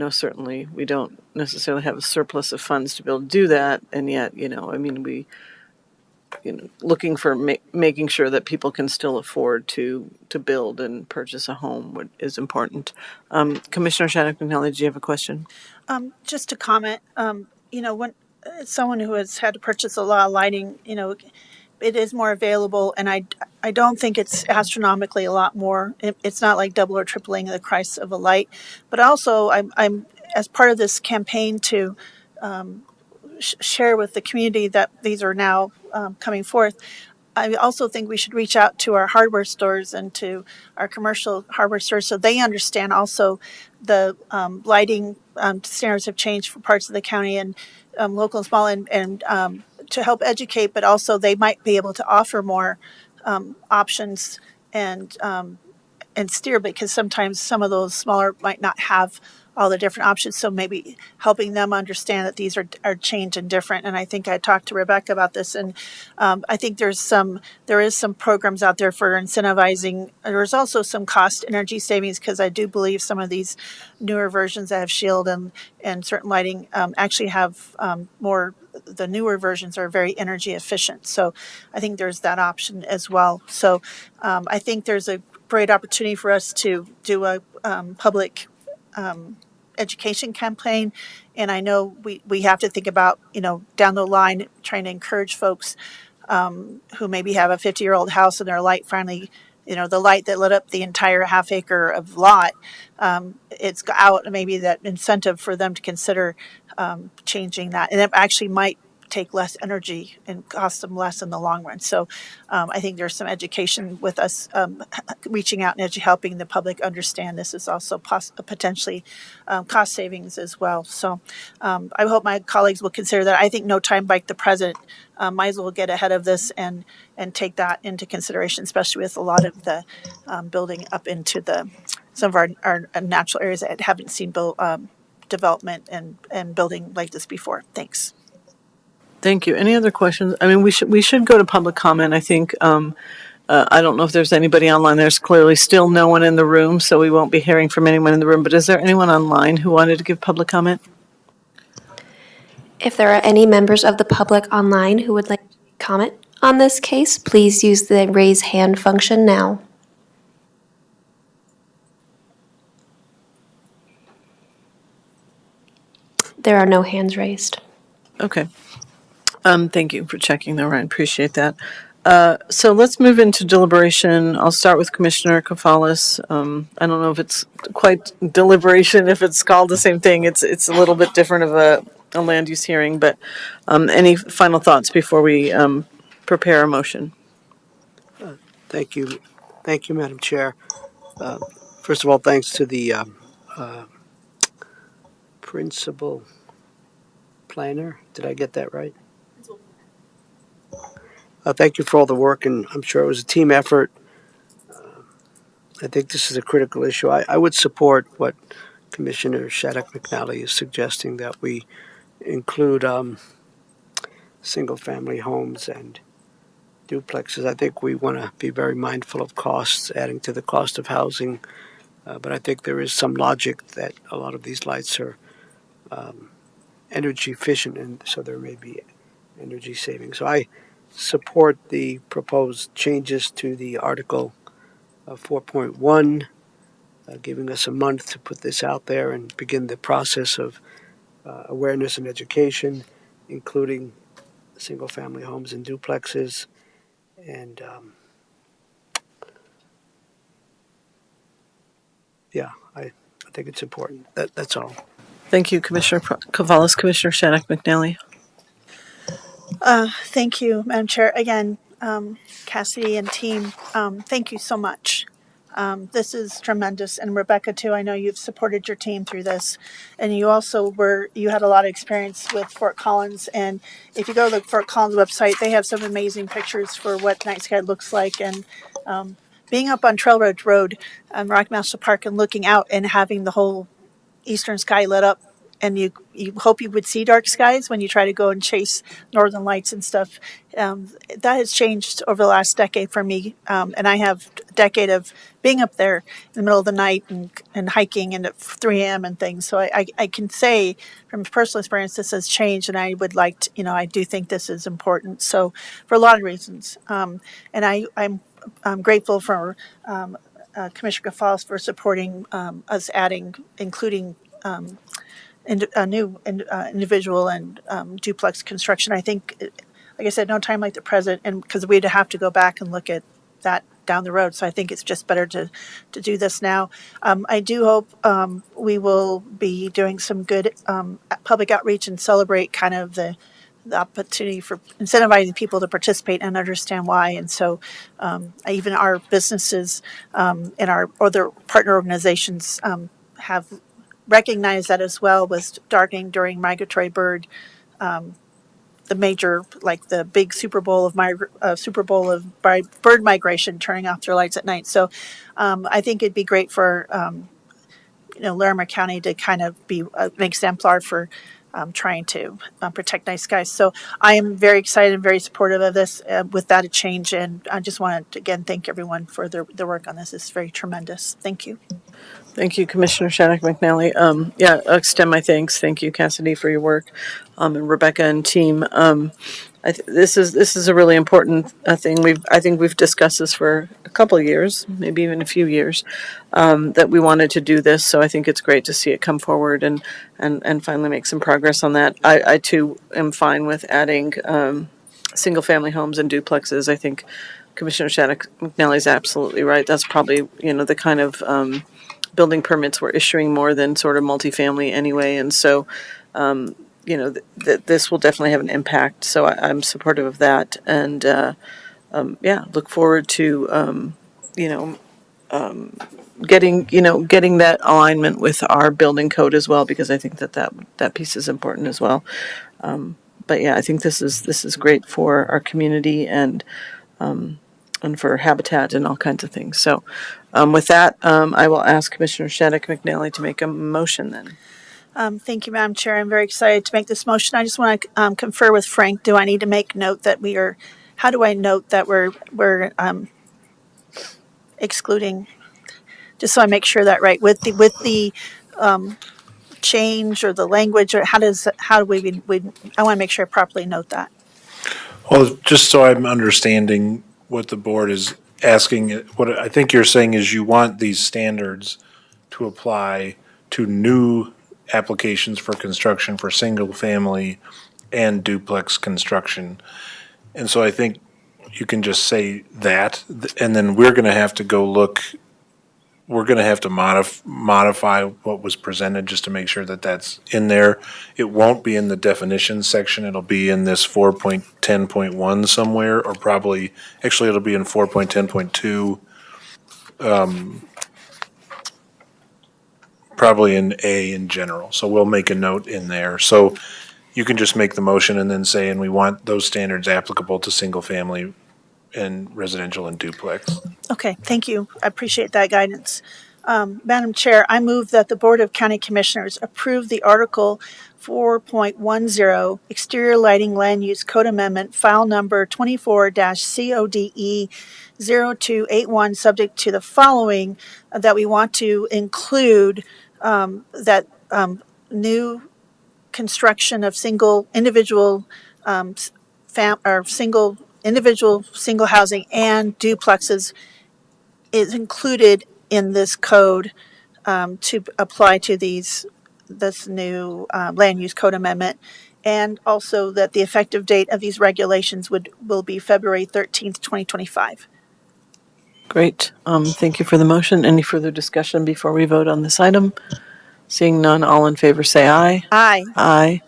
certainly we don't necessarily have a surplus of funds to be able to do that. And yet, we, looking for making sure that people can still afford to build and purchase a home is important. Commissioner Shattuck McNally, do you have a question? Just to comment, when as someone who has had to purchase a lot of lighting, it is more available, and I don't think it's astronomically a lot more. It's not like double or tripling the price of a light, but also I'm as part of this campaign to share with the community that these are now coming forth. I also think we should reach out to our hardware stores and to our commercial hardware stores so they understand also the lighting standards have changed for parts of the county and local and small, and to help educate, but also they might be able to offer more options and steer, because sometimes some of those smaller might not have all the different options. So maybe helping them understand that these are changed and different. And I think I talked to Rebecca about this, and I think there is some programs out there for incentivizing. There's also some cost energy savings, because I do believe some of these newer versions that have shield and certain lighting actually have more. The newer versions are very energy efficient. So I think there's that option as well. So I think there's a great opportunity for us to do a public education campaign. And I know we have to think about, down the line, trying to encourage folks who maybe have a 50-year-old house and their light finally, the light that lit up the entire half acre of lot, it's out, maybe that incentive for them to consider changing that. And it actually might take less energy and cost them less in the long run. So I think there's some education with us reaching out and helping the public understand this is also potentially cost savings as well. So I hope my colleagues will consider that. I think no time like the present. Might as well get ahead of this and take that into consideration, especially with a lot of the building up into some of our natural areas that haven't seen development and building like this before. Thanks. Thank you. Any other questions? We should go to public comment. I think I don't know if there's anybody online. There's clearly still no one in the room, so we won't be hearing from anyone in the room. But is there anyone online who wanted to give public comment? If there are any members of the public online who would like to comment on this case, please use the raise hand function now. There are no hands raised. Okay. Thank you for checking there, Ryan. Appreciate that. So let's move into deliberation. I'll start with Commissioner Kafalis. I don't know if it's quite deliberation, if it's called the same thing. It's a little bit different of a land use hearing, but any final thoughts before we prepare a motion? Thank you. Thank you, Madam Chair. First of all, thanks to the principal planner. Did I get that right? Thank you for all the work, and I'm sure it was a team effort. I think this is a critical issue. I would support what Commissioner Shattuck McNally is suggesting, that we include single-family homes and duplexes. I think we want to be very mindful of costs, adding to the cost of housing. But I think there is some logic that a lot of these lights are energy efficient, and so there may be energy savings. So I support the proposed changes to the Article 4.1, giving us a month to put this out there and begin the process of awareness and education, including single-family homes and duplexes. And I think it's important. That's all. Thank you, Commissioner Kafalis. Commissioner Shattuck McNally. Thank you, Madam Chair. Again, Cassidy and team, thank you so much. This is tremendous. And Rebecca, too, I know you've supported your team through this. And you also you had a lot of experience with Fort Collins. And if you go to the Fort Collins website, they have some amazing pictures for what night sky looks like. And being up on Trail Road, Rock National Park, and looking out and having the whole eastern sky lit up and you hope you would see dark skies when you try to go and chase northern lights and stuff. That has changed over the last decade for me, and I have a decade of being up there in the middle of the night and hiking and at 3 a.m. and things. So I can say from personal experience this has changed, and I would like to, I do think this is important. So for a lot of reasons, and I'm grateful for Commissioner Gonzalez for supporting us including a new individual and duplex construction. I think, like I said, no time like the present, and because we'd have to go back and look at that down the road. So I think it's just better to do this now. I do hope we will be doing some good public outreach and celebrate kind of the opportunity for incentivizing people to participate and understand why. And so even our businesses and our other partner organizations have recognized that as well, with darkening during migratory bird, the major, like the big Super Bowl of bird migration, turning off their lights at night. So I think it'd be great for Larimer County to kind of be an exemplar for trying to protect night skies. So I am very excited and very supportive of this without a change. And I just want to, again, thank everyone for their work on this. It's very tremendous. Thank you. Thank you, Commissioner Shattuck McNally. I'll extend my thanks. Thank you, Cassidy, for your work, and Rebecca and team. This is a really important thing. I think we've discussed this for a couple of years, maybe even a few years, that we wanted to do this. So I think it's great to see it come forward and finally make some progress on that. I too am fine with adding single family homes and duplexes. I think Commissioner Shattuck McNally is absolutely right. That's probably the kind of building permits we're issuing more than sort of multifamily anyway, and so this will definitely have an impact. So I'm supportive of that, and look forward to getting that alignment with our building code as well, because I think that piece is important as well. But yeah, I think this is great for our community and for habitat and all kinds of things. So with that, I will ask Commissioner Shattuck McNally to make a motion then. Thank you, Madam Chair. I'm very excited to make this motion. I just want to confer with Frank. Do I need to make note that how do I note that we're excluding, just so I make sure that right, with the change or the language, or how do we I want to make sure I properly note that. Well, just so I'm understanding what the board is asking, what I think you're saying is you want these standards to apply to new applications for construction for single family and duplex construction. And so I think you can just say that, and then we're going to have to go look. We're going to have to modify what was presented just to make sure that that's in there. It won't be in the definitions section. It'll be in this 4.10.1 somewhere, or probably, actually it'll be in 4.10.2. Probably in A in general. So we'll make a note in there. So you can just make the motion and then say, and we want those standards applicable to single family and residential and duplex. Okay, thank you. I appreciate that guidance. Madam Chair, I move that the Board of County Commissioners approve the Article 4.10 Exterior Lighting Land Use Code Amendment, file number 24-CODE0281, subject to the following, that we want to include that new construction of single housing and duplexes is included in this code to apply to this new land use code amendment, and also that the effective date of these regulations will be February 13th, 2025. Great. Thank you for the motion. Any further discussion before we vote on this item? Seeing none, all in favor say aye. Aye. Aye.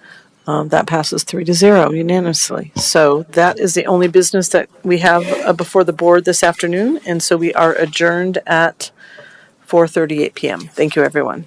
That passes 3-0 unanimously. So that is the only business that we have before the board this afternoon, and so we are adjourned at 4:38 p.m. Thank you, everyone.